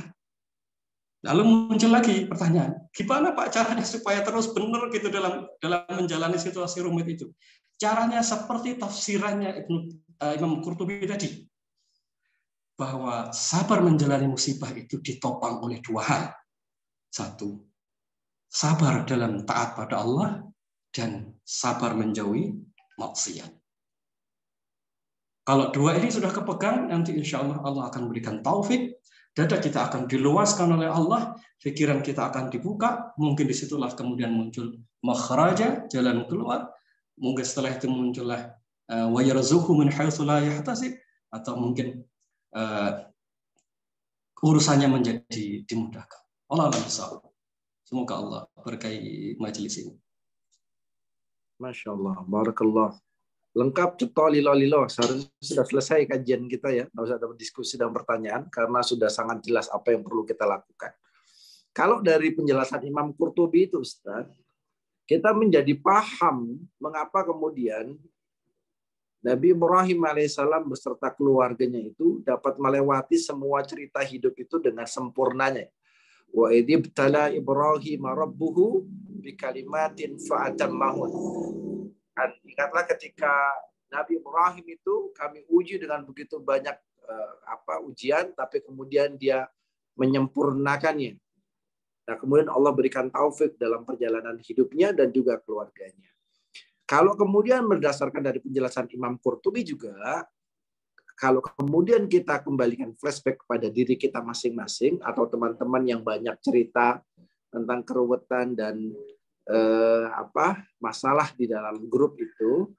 Lalu muncul lagi pertanyaan, gimana Pak caranya supaya terus benar gitu dalam menjalani situasi rumit itu? Caranya seperti tafsirannya Imam Qurtubi tadi, bahwa sabar menjalani musibah itu ditopang oleh dua hal. Satu, sabar dalam taat pada Allah, dan sabar menjauhi maksiat. Kalau dua ini sudah kepegang, nanti insya Allah Allah akan berikan taufik, dada kita akan diluaskan oleh Allah, pikiran kita akan dibuka, mungkin disitulah kemudian muncul makhraja, jalan keluar, mungkin setelah itu muncullah wa yarzuqhu min haitsu la yahtasib, atau mungkin urusannya menjadi dimudahkan. Allah alam. Semoga Allah berkahi majelis ini. Masya Allah, barakallah. Lengkap cetok lilo. Seharusnya sudah selesai kajian kita ya. Tidak usah ada diskusi dan pertanyaan karena sudah sangat jelas apa yang perlu kita lakukan. Kalau dari penjelasan Imam Qurtubi itu Ustaz, kita menjadi paham mengapa kemudian Nabi Ibrahim alaihissalam beserta keluarganya itu dapat melewati semua cerita hidup itu dengan sempurnanya. Wa idibtala Ibrahim rabbuhu bikalimatin fa'atammahun. Dan ingatlah ketika Nabi Ibrahim itu kami uji dengan begitu banyak ujian, tapi kemudian dia menyempurnakannya. Nah, kemudian Allah berikan taufik dalam perjalanan hidupnya dan juga keluarganya. Kalau kemudian berdasarkan dari penjelasan Imam Qurtubi juga, kalau kemudian kita kembalikan flashback kepada diri kita masing-masing atau teman-teman yang banyak cerita tentang keruwetan dan masalah di dalam grup itu,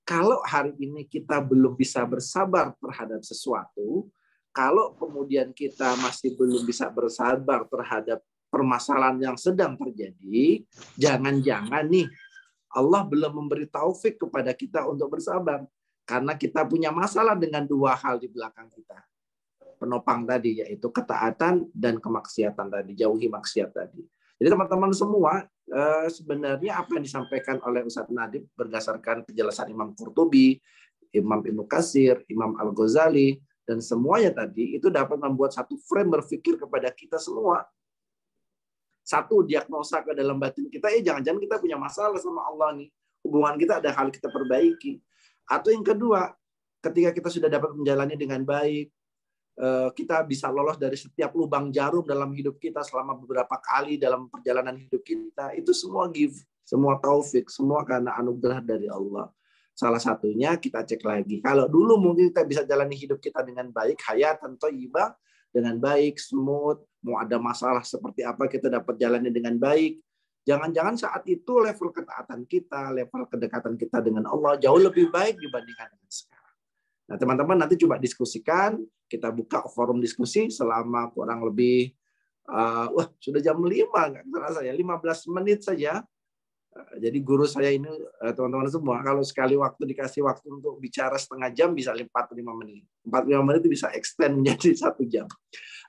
kalau hari ini kita belum bisa bersabar terhadap sesuatu, kalau kemudian kita masih belum bisa bersabar terhadap permasalahan yang sedang terjadi, jangan-jangan nih Allah belum memberi taufik kepada kita untuk bersabar karena kita punya masalah dengan dua hal di belakang kita. Penopang tadi yaitu ketaatan dan kemaksiatan tadi, jauhi maksiat tadi. Jadi teman-teman semua, sebenarnya apa yang disampaikan oleh Ustaz Nadib berdasarkan penjelasan Imam Qurtubi, Imam Ibnu Katsir, Imam Al-Ghazali, dan semuanya tadi itu dapat membuat satu frame berpikir kepada kita semua. Satu, diagnosa ke dalam batin kita, jangan-jangan kita punya masalah sama Allah nih. Hubungan kita ada hal kita perbaiki. Atau yang kedua, ketika kita sudah dapat menjalani dengan baik, kita bisa lolos dari setiap lubang jarum dalam hidup kita selama beberapa kali dalam perjalanan hidup kita. Itu semua gift, semua taufik, semua karena anugerah dari Allah. Salah satunya kita cek lagi. Kalau dulu mungkin kita bisa jalani hidup kita dengan baik, hayatan thayyibah, dengan baik, smooth, mau ada masalah seperti apa kita dapat jalani dengan baik. Jangan-jangan saat itu level ketaatan kita, level kedekatan kita dengan Allah jauh lebih baik dibandingkan dengan sekarang. Nah, teman-teman nanti coba diskusikan, kita buka forum diskusi selama kurang lebih sudah jam 5 nggak terasa ya, 15 menit saja. Jadi guru saya ini teman-teman semua kalau sekali waktu dikasih waktu untuk bicara setengah jam bisa 45 menit. 45 menit itu bisa extend menjadi 1 jam.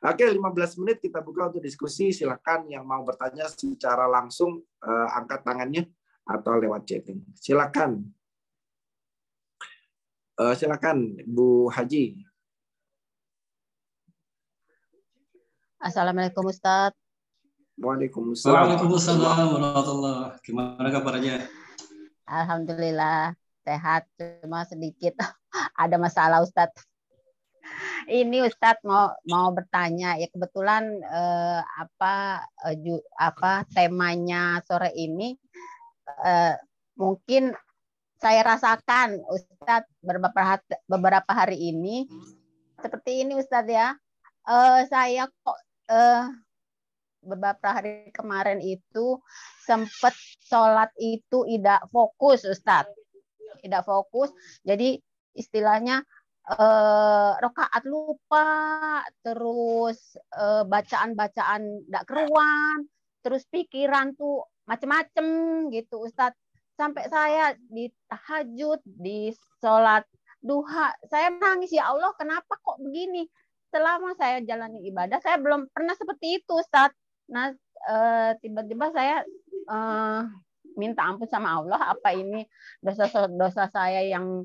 Oke, 15 menit kita buka untuk diskusi. Silakan yang mau bertanya secara langsung angkat tangannya atau lewat chatting. Silakan. Silakan Bu Haji. Assalamualaikum Ustaz. Waalaikumsalam. Waalaikumsalam warahmatullahi. Gimana kabarnya? Alhamdulillah sehat, cuma sedikit ada masalah Ustaz. Ini Ustaz mau bertanya ya, kebetulan temanya sore ini mungkin saya rasakan Ustadz beberapa hari ini seperti ini Ustadz ya. Saya kok beberapa hari kemarin itu sempat sholat itu tidak fokus Ustadz. Tidak fokus. Jadi istilahnya rokaat lupa, terus bacaan-bacaan nggak keruan, terus pikiran tuh macem-macem gitu Ustadz. Sampai saya di tahajud, di sholat duha, saya nangis, ya Allah kenapa kok begini? Selama saya jalani ibadah, saya belum pernah seperti itu Ustadz. Nah, tiba-tiba saya minta ampun sama Allah, apa ini dosa-dosa saya yang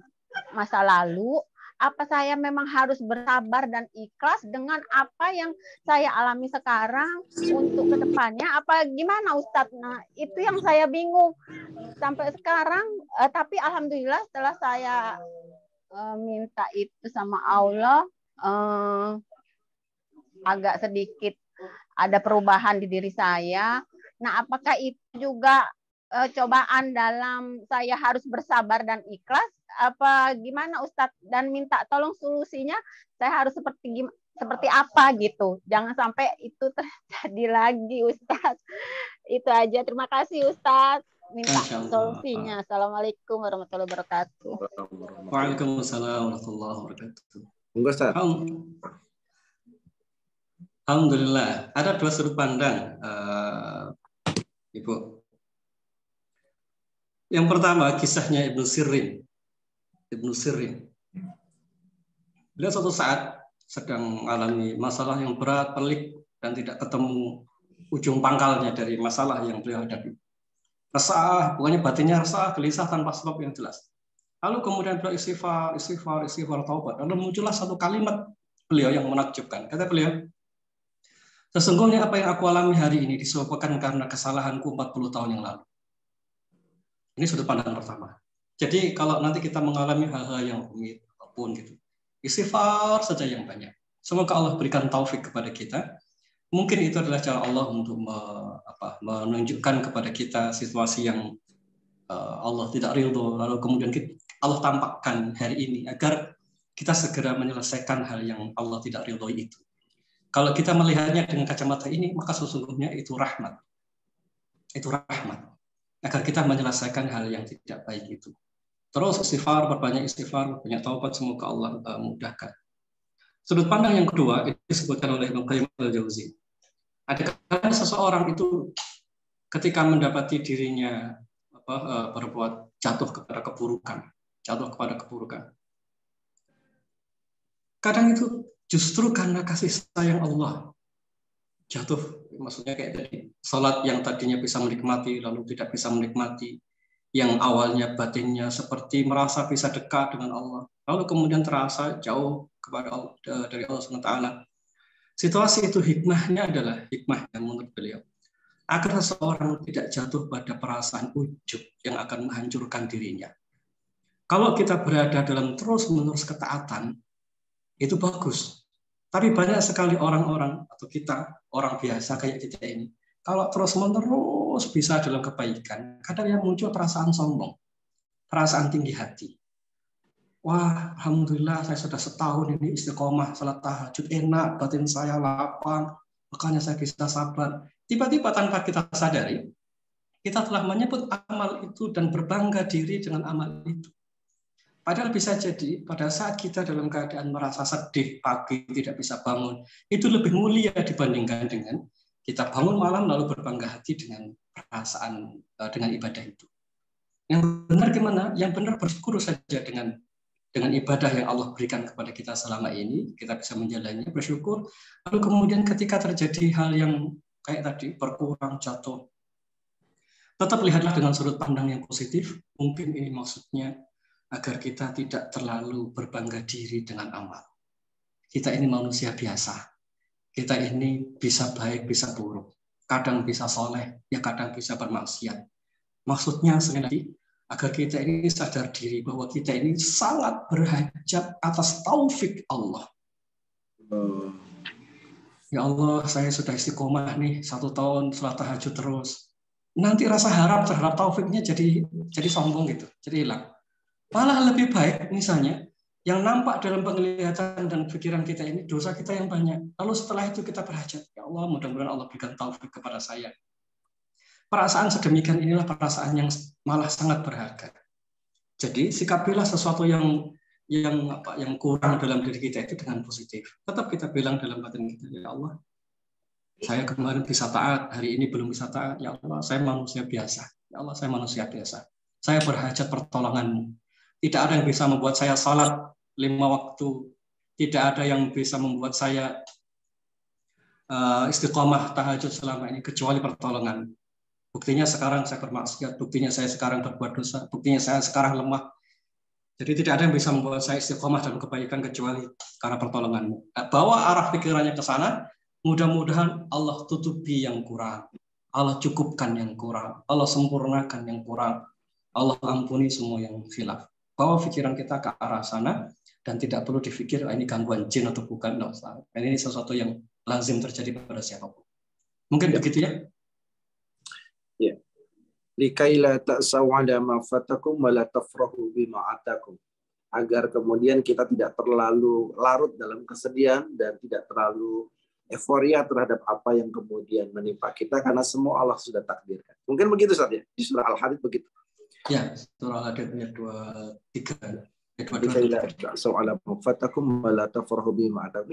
masa lalu, apa saya memang harus bersabar dan ikhlas dengan apa yang saya alami sekarang untuk kedepannya, apa gimana Ustadz? Nah, itu yang saya bingung sampai sekarang. Tapi alhamdulillah setelah saya minta itu sama Allah, agak sedikit ada perubahan di diri saya. Nah, apakah itu juga cobaan dalam saya harus bersabar dan ikhlas? Apa gimana Ustadz? Dan minta tolong solusinya, saya harus seperti apa gitu. Jangan sampai itu terjadi lagi Ustadz. Itu aja. Terima kasih Ustadz. Minta solusinya. Assalamualaikum warahmatullahi wabarakatuh. Waalaikumsalam warahmatullahi wabarakatuh. Ustaz. Alhamdulillah, ada dua sudut pandang, Ibu. Yang pertama, kisahnya Ibnu Sirin. Beliau suatu saat sedang mengalami masalah yang berat, pelik, dan tidak ketemu ujung pangkalnya dari masalah yang beliau hadapi. Resah, pokoknya batinnya resah, gelisah tanpa sebab yang jelas. Lalu kemudian beliau istighfar, taubat. Lalu muncullah satu kalimat beliau yang menakjubkan. Kata beliau, sesungguhnya apa yang aku alami hari ini disebabkan karena kesalahanku 40 tahun yang lalu. Ini sudut pandang pertama. Jadi kalau nanti kita mengalami hal-hal yang rumit apapun gitu, istighfar saja yang banyak. Semoga Allah berikan taufik kepada kita. Mungkin itu adalah cara Allah untuk menunjukkan kepada kita situasi yang Allah tidak ridho, lalu kemudian Allah tampakkan hari ini agar kita segera menyelesaikan hal yang Allah tidak ridhoi itu. Kalau kita melihatnya dengan kacamata ini, maka sesungguhnya itu rahmat. Itu rahmat. Agar kita menyelesaikan hal yang tidak baik itu. Terus istighfar, berbanyak taubat, semoga Allah mudahkan. Sudut pandang yang kedua, itu disebutkan oleh Ibnu Qayyim al-Jauzi. Ada kalanya seseorang itu ketika mendapati dirinya berbuat jatuh kepada keburukan. Kadang itu justru karena kasih sayang Allah. Jatuh, maksudnya kayak tadi, salat yang tadinya bisa menikmati lalu tidak bisa menikmati, yang awalnya batinnya seperti merasa bisa dekat dengan Allah, lalu kemudian terasa jauh dari Allah SWT. Situasi itu hikmahnya menurut beliau agar seseorang tidak jatuh pada perasaan ujub yang akan menghancurkan dirinya. Kalau kita berada dalam terus-menerus ketaatan, itu bagus. Tapi banyak sekali orang-orang atau kita, orang biasa kayak kita ini, kalau terus-menerus bisa dalam kebaikan, kadang yang muncul perasaan sombong, perasaan tinggi hati. Wah, alhamdulillah saya sudah setahun ini istiqomah, salat tahajud enak, batin saya lapang, makanya saya bisa sabar. Tiba-tiba tanpa kita sadari, kita telah menyebut amal itu dan berbangga diri dengan amal itu. Padahal bisa jadi pada saat kita dalam keadaan merasa sedih, pagi tidak bisa bangun, itu lebih mulia dibandingkan dengan kita bangun malam lalu berbangga hati dengan perasaan, dengan ibadah itu. Yang benar gimana? Yang benar bersyukur saja dengan ibadah yang Allah berikan kepada kita selama ini, kita bisa menjalannya, bersyukur. Lalu kemudian ketika terjadi hal yang kayak tadi, berkurang, jatuh, tetap lihatlah dengan sudut pandang yang positif. Mungkin ini maksudnya agar kita tidak terlalu berbangga diri dengan amal. Kita ini manusia biasa. Kita ini bisa baik, bisa buruk. Kadang bisa soleh, ya kadang bisa bermaksiat. Maksudnya sekali lagi, agar kita ini sadar diri bahwa kita ini sangat berhajat atas taufik Allah. Ya Allah, saya sudah istiqomah nih 1 tahun salat tahajud terus. Nanti rasa harap terhadap taufiknya jadi sombong gitu, jadi hilang. Malah lebih baik misalnya yang nampak dalam penglihatan dan pikiran kita ini dosa kita yang banyak. Lalu setelah itu kita berhajat, ya Allah mudah-mudahan Allah berikan taufik kepada saya. Perasaan sedemikian inilah perasaan yang malah sangat berharga. Jadi sikapilah sesuatu yang yang kurang dalam diri kita itu dengan positif. Tetap kita bilang dalam batin kita, ya Allah, saya kemarin bisa taat, hari ini belum bisa taat. Ya Allah, saya manusia biasa. Ya Allah, saya manusia biasa. Saya berhajat pertolongan-Mu. Tidak ada yang bisa membuat saya salat 5 waktu. Tidak ada yang bisa membuat saya istiqomah tahajud selama ini kecuali pertolongan. Buktinya sekarang saya bermaksiat, buktinya saya sekarang berbuat dosa, buktinya saya sekarang lemah. Jadi tidak ada yang bisa membuat saya istiqomah dalam kebaikan kecuali karena pertolongan-Mu. Bawa arah pikirannya ke sana, mudah-mudahan Allah tutupi yang kurang, Allah cukupkan yang kurang, Allah sempurnakan yang kurang, Allah ampuni semua yang khilaf. Bawa pikiran kita ke arah sana dan tidak perlu dipikir ini gangguan jin atau bukan. Ini sesuatu yang lazim terjadi pada siapapun. Mungkin begitu ya? Ya. Likai la ta'saw 'ala ma fatakum wa la tafrahu bima atakum. Agar kemudian kita tidak terlalu larut dalam kesedihan dan tidak terlalu euforia terhadap apa yang kemudian menimpa kita karena semua Allah sudah takdirkan. Mungkin begitu Ustaz ya. Di surah Al-Hadid begitu. Ya, surah Al-Hadid ayat 23. Ini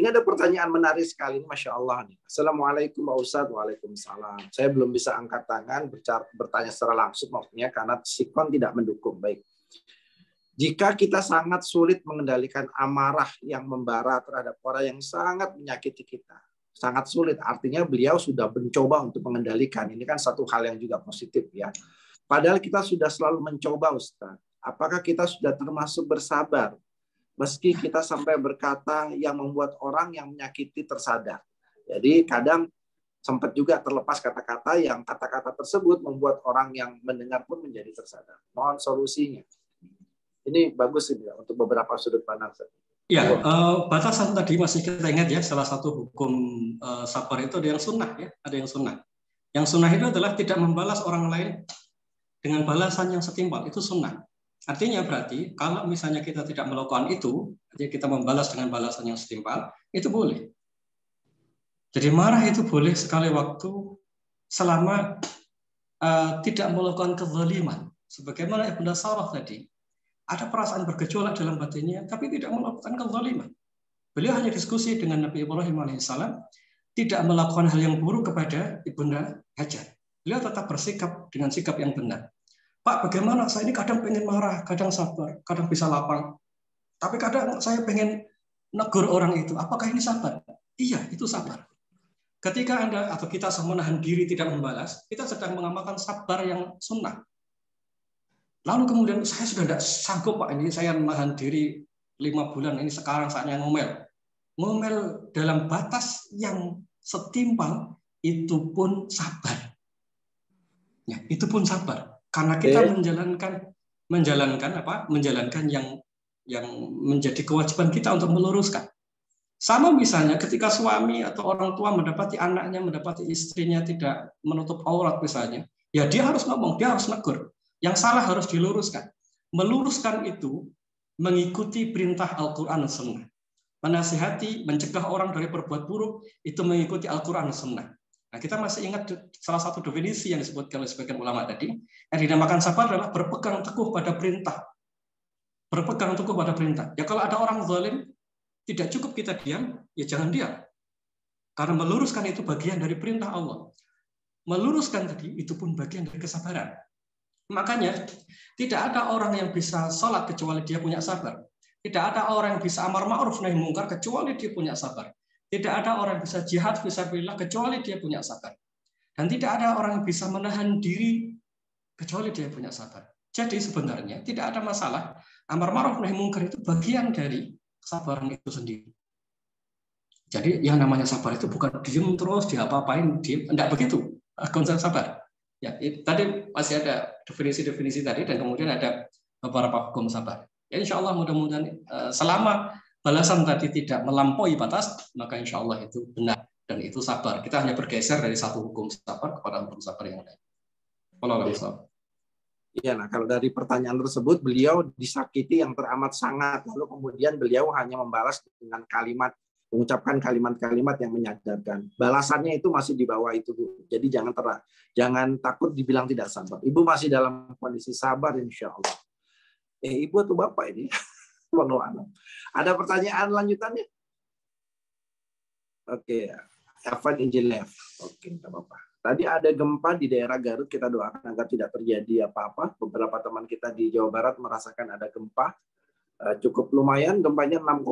ada pertanyaan menarik sekali, Masya Allah nih. Assalamualaikum Pak Ustadz. Waalaikumsalam. Saya belum bisa angkat tangan bertanya secara langsung maksudnya karena sikon tidak mendukung. Baik. Jika kita sangat sulit mengendalikan amarah yang membara terhadap orang yang sangat menyakiti kita, sangat sulit. Artinya beliau sudah mencoba untuk mengendalikan. Ini kan satu hal yang juga positif ya. Padahal kita sudah selalu mencoba, Ustaz. Apakah kita sudah termasuk bersabar? Meski kita sampai berkata yang membuat orang yang menyakiti tersadar. Jadi kadang sempat juga terlepas kata-kata yang kata-kata tersebut membuat orang yang mendengar pun menjadi tersadar. Mohon solusinya. Ini bagus ini untuk beberapa sudut pandang. Ya, batasan tadi masih kita ingat ya, salah satu hukum sabar itu ada yang sunnah ya, ada yang sunnah. Yang sunnah itu adalah tidak membalas orang lain dengan balasan yang setimpal, itu sunnah. Artinya berarti kalau misalnya kita tidak melakukan itu, artinya kita membalas dengan balasan yang setimpal, itu boleh. Jadi marah itu boleh sekali waktu selama tidak melakukan kezaliman. Sebagaimana Ibnu Sarah tadi, ada perasaan bergejolak dalam batinnya, tapi tidak melakukan kezaliman. Beliau hanya diskusi dengan Nabi Ibrahim alaihissalam, tidak melakukan hal yang buruk kepada Ibunda Hajar. Beliau tetap bersikap dengan sikap yang benar. Pak, bagaimana? Saya ini kadang pengen marah, kadang sabar, kadang bisa lapang. Tapi kadang saya pengen negur orang itu. Apakah ini sabar? Iya, itu sabar. Ketika Anda atau kita menahan diri tidak membalas, kita sedang mengamalkan sabar yang sunnah. Lalu kemudian saya sudah tidak sanggup, Pak, ini saya menahan diri 5 bulan, ini sekarang saatnya ngomel. Ngomel dalam batas yang setimpal, itu pun sabar. Ya, itu pun sabar. Karena kita menjalankan yang menjadi kewajiban kita untuk meluruskan. Sama misalnya ketika suami atau orang tua mendapati anaknya, mendapati istrinya tidak menutup aurat misalnya, ya dia harus ngomong, dia harus negur. Yang salah harus diluruskan. Meluruskan itu mengikuti perintah Al-Quran dan Sunnah. Menasihati, mencegah orang dari berbuat buruk, itu mengikuti Al-Quran dan Sunnah. Nah, kita masih ingat salah satu definisi yang disebutkan oleh sebagian ulama tadi, yang dinamakan sabar adalah berpegang teguh pada perintah. Berpegang teguh pada perintah. Ya kalau ada orang zalim, tidak cukup kita diam, ya jangan diam. Karena meluruskan itu bagian dari perintah Allah. Meluruskan tadi, itu pun bagian dari kesabaran. Makanya, tidak ada orang yang bisa sholat kecuali dia punya sabar. Tidak ada orang yang bisa amar ma'ruf nahi mungkar kecuali dia punya sabar. Tidak ada orang yang bisa jihad fisabilillah kecuali dia punya sabar. Dan tidak ada orang yang bisa menahan diri kecuali dia punya sabar. Jadi sebenarnya tidak ada masalah. Amar ma'ruf nahi mungkar itu bagian dari kesabaran itu sendiri. Jadi yang namanya sabar itu bukan diem terus, diapa-apain, diem. Tidak begitu konsep sabar. Ya, tadi masih ada definisi-definisi tadi, dan kemudian ada beberapa hukum sabar. Ya, insya Allah mudah-mudahan selama balasan tadi tidak melampaui batas, maka insya Allah itu benar dan itu sabar. Kita hanya bergeser dari satu hukum sabar kepada hukum sabar yang lain. Iya, nah kalau dari pertanyaan tersebut, beliau disakiti yang teramat sangat, lalu kemudian beliau hanya membalas dengan kalimat, mengucapkan kalimat-kalimat yang menyadarkan. Balasannya itu masih di bawah itu, Bu. Jadi jangan takut dibilang tidak sabar. Ibu masih dalam kondisi sabar, insya Allah. Ibu atau bapak ini? Wallahu a'lam. Ada pertanyaan lanjutannya? Oke, Evan Injilev. Oke, nggak apa-apa. Tadi ada gempa di daerah Garut, kita doakan agar tidak terjadi apa-apa. Beberapa teman kita di Jawa Barat merasakan ada gempa. Cukup lumayan, gempanya 6,8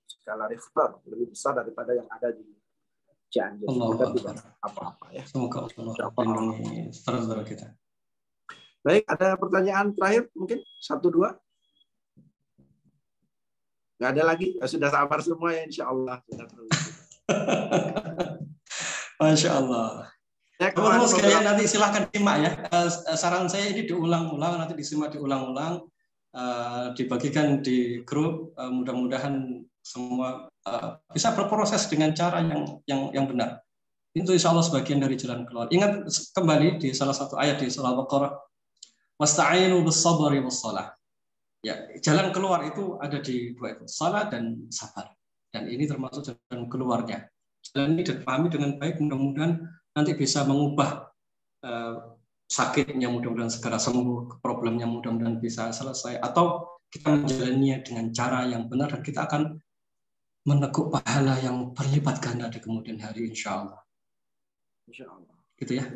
skala Richter. Lebih besar daripada yang ada di Cianjur. Semoga tidak apa-apa ya. Semoga Allah melindungi saudara kita. Baik, ada pertanyaan terakhir mungkin? 1-2? Nggak ada lagi? Sudah sabar semua ya, insya Allah. Masya Allah. Teman-teman sekalian nanti silahkan simak ya. Saran saya ini diulang-ulang, nanti disimak diulang-ulang, dibagikan di grup. Mudah-mudahan semua bisa berproses dengan cara yang benar. Itu insya Allah sebagian dari jalan keluar. Ingat kembali di salah satu ayat di surah Al-Baqarah, wasta'inu bis-sabri was-shalah. Ya, jalan keluar itu ada di dua itu, salat dan sabar. Dan ini termasuk jalan keluarnya. Jalan ini dipahami dengan baik, mudah-mudahan nanti bisa mengubah sakitnya, mudah-mudahan segera sembuh, problemnya mudah-mudahan bisa selesai, atau kita menjalaninya dengan cara yang benar dan kita akan meneguk pahala yang berlipat ganda di kemudian hari, insya Allah. Insya Allah. Gitu ya.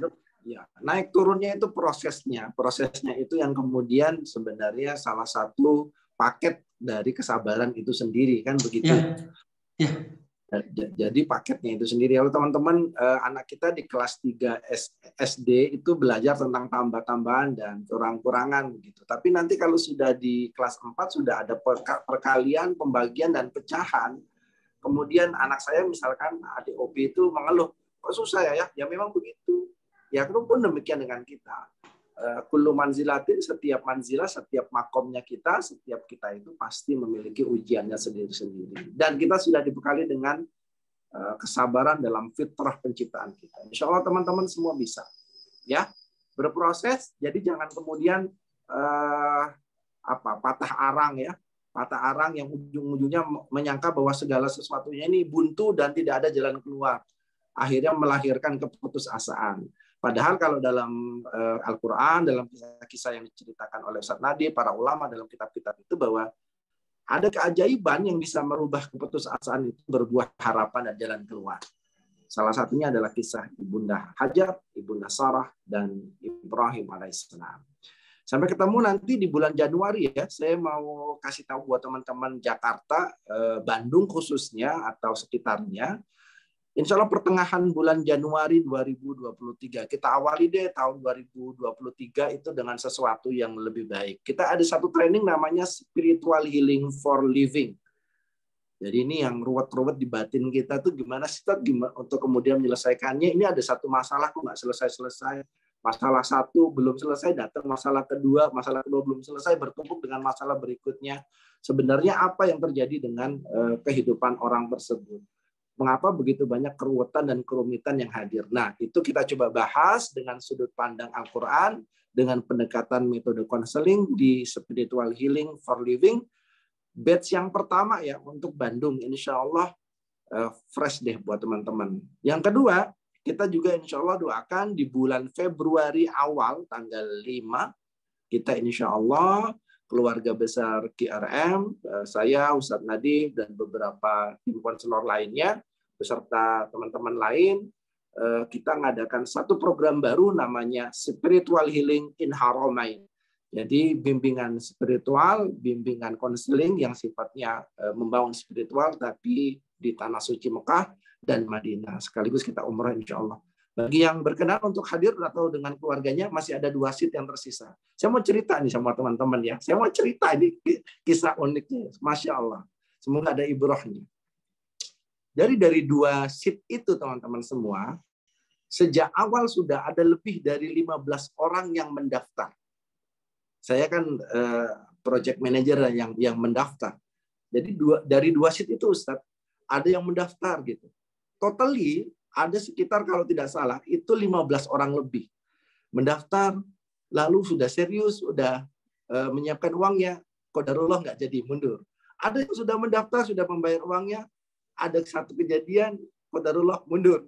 Ya, naik turunnya itu prosesnya. Prosesnya itu yang kemudian sebenarnya salah satu paket dari kesabaran itu sendiri, kan begitu. Ya. Jadi paketnya itu sendiri. Kalau teman-teman anak kita di kelas 3 SD itu belajar tentang tambah-tambahan dan kurang-kurangan begitu. Tapi nanti kalau sudah di kelas 4 sudah ada perkalian, pembagian dan pecahan. Kemudian anak saya misalkan adik OP itu mengeluh, kok susah ya? Ya memang begitu. Ya pun demikian dengan kita. Kullu manzilatin, setiap manzilah, setiap makomnya kita, setiap kita itu pasti memiliki ujiannya sendiri-sendiri. Dan kita sudah dibekali dengan kesabaran dalam fitrah penciptaan kita. Insya Allah teman-teman semua bisa. Ya, berproses. Jadi jangan kemudian patah arang ya. Patah arang yang ujung-ujungnya menyangka bahwa segala sesuatunya ini buntu dan tidak ada jalan keluar. Akhirnya melahirkan keputusasaan. Padahal kalau dalam Al-Quran, dalam kisah-kisah yang diceritakan oleh Ustaz Nadi, para ulama dalam kitab-kitab itu bahwa ada keajaiban yang bisa merubah keputusasaan itu berbuah harapan dan jalan keluar. Salah satunya adalah kisah Ibunda Hajar, Ibunda Sarah, dan Ibrahim alaihissalam. Sampai ketemu nanti di bulan Januari ya. Saya mau kasih tahu buat teman-teman Jakarta, Bandung khususnya atau sekitarnya. Insya Allah pertengahan bulan Januari 2023. Kita awali deh tahun 2023 itu dengan sesuatu yang lebih baik. Kita ada satu training namanya Spiritual Healing for Living. Jadi ini yang ruwet-ruwet di batin kita tuh gimana sih untuk kemudian menyelesaikannya. Ini ada satu masalah kok nggak selesai-selesai. Masalah satu belum selesai, datang masalah kedua belum selesai, bertumpuk dengan masalah berikutnya. Sebenarnya apa yang terjadi dengan kehidupan orang tersebut? Mengapa begitu banyak keruwetan dan kerumitan yang hadir? Nah, itu kita coba bahas dengan sudut pandang Al-Quran, dengan pendekatan metode konseling di Spiritual Healing for Living. Batch yang pertama ya untuk Bandung, insya Allah fresh deh buat teman-teman. Yang kedua, kita juga insya Allah doakan di bulan Februari awal, tanggal 5, kita insya Allah keluarga besar KRM, saya, Ustadz Nadif, dan beberapa tim konselor lainnya, beserta teman-teman lain, kita mengadakan satu program baru namanya Spiritual Healing in Haramain. Jadi bimbingan spiritual, bimbingan konseling yang sifatnya membangun spiritual, tapi di Tanah Suci Mekah dan Madinah. Sekaligus kita umrah insya Allah. Bagi yang berkenan untuk hadir atau dengan keluarganya, masih ada 2 seat yang tersisa. Saya mau cerita nih sama teman-teman ya. Saya mau cerita ini kisah uniknya. Masya Allah. Semoga ada ibrahnya. Dari 2 seat itu teman-teman semua, sejak awal sudah ada lebih dari 15 orang yang mendaftar. Saya kan project manager yang mendaftar. Jadi dari 2 seat itu Ustaz, ada yang mendaftar gitu. Totally ada sekitar kalau tidak salah itu 15 orang lebih mendaftar, lalu sudah serius, sudah menyiapkan uangnya, qadarullah nggak jadi mundur. Ada yang sudah mendaftar, sudah membayar uangnya, ada satu kejadian qadarullah mundur.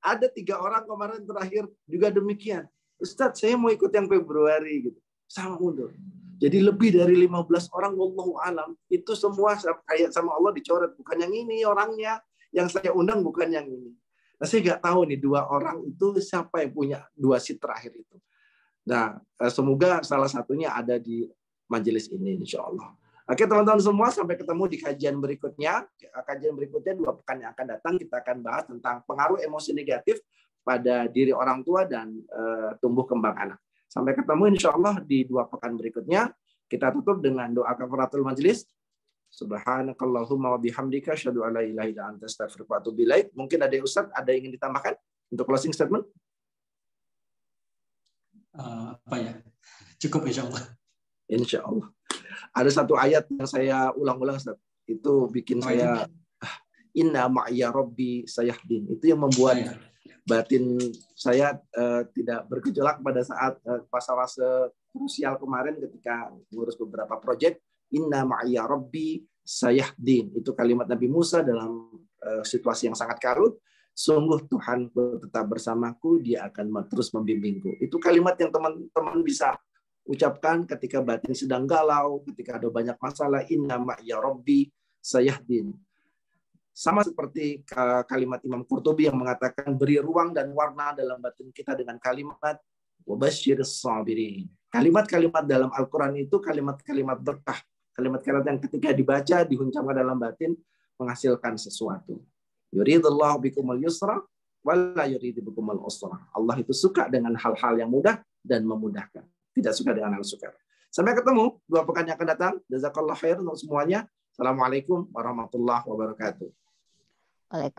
Ada 3 orang kemarin terakhir juga demikian. Ustadz, saya mau ikut yang Februari gitu, sama mundur. Jadi lebih dari 15 orang, wallahu alam, itu semua kayak sama Allah dicoret. Bukan yang ini orangnya, yang saya undang bukan yang ini. Nah, saya nggak tahu nih 2 orang itu siapa yang punya 2 seat terakhir itu. Nah, semoga salah satunya ada di majelis ini, insya Allah. Oke teman-teman semua, sampai ketemu di kajian berikutnya. Kajian berikutnya 2 pekan yang akan datang, kita akan bahas tentang pengaruh emosi negatif pada diri orang tua dan tumbuh kembang anak. Sampai ketemu insya Allah di 2 pekan berikutnya. Kita tutup dengan doa kafaratul majelis. Subhanakallahumma wa bihamdika asyhadu an la ilaha illa anta astaghfiruka wa atubu ilaik. Mungkin ada Ustaz, ada yang ingin ditambahkan untuk closing statement? Apa ya? Cukup insya Allah. Insya Allah. Ada satu ayat yang saya ulang-ulang, Ustaz. Itu bikin saya inna ma'ya rabbi sayahdin. Itu yang membuat batin saya tidak bergejolak pada saat fase-fase krusial kemarin ketika mengurus beberapa proyek. Inna ma'ya rabbi sayahdin. Itu kalimat Nabi Musa dalam situasi yang sangat karut. Sungguh Tuhanku tetap bersamaku, dia akan terus membimbingku. Itu kalimat yang teman-teman bisa ucapkan ketika batin sedang galau, ketika ada banyak masalah. Inna ma'ya rabbi sayahdin. Sama seperti kalimat Imam Qurtubi yang mengatakan beri ruang dan warna dalam batin kita dengan kalimat wabasyiris sabirin. Kalimat-kalimat dalam Al-Quran itu kalimat-kalimat berkah. Kalimat-kalimat yang ketika dibaca, dihuncamkan dalam batin, menghasilkan sesuatu. Yuridullahu bikumul yusra, wala yuridu bikumul usra. Allah itu suka dengan hal-hal yang mudah dan memudahkan. Tidak suka dengan hal sukar. Sampai ketemu 2 pekan yang akan datang. Jazakallah khair untuk semuanya. Assalamualaikum warahmatullahi wabarakatuh. Waalaikumsalam.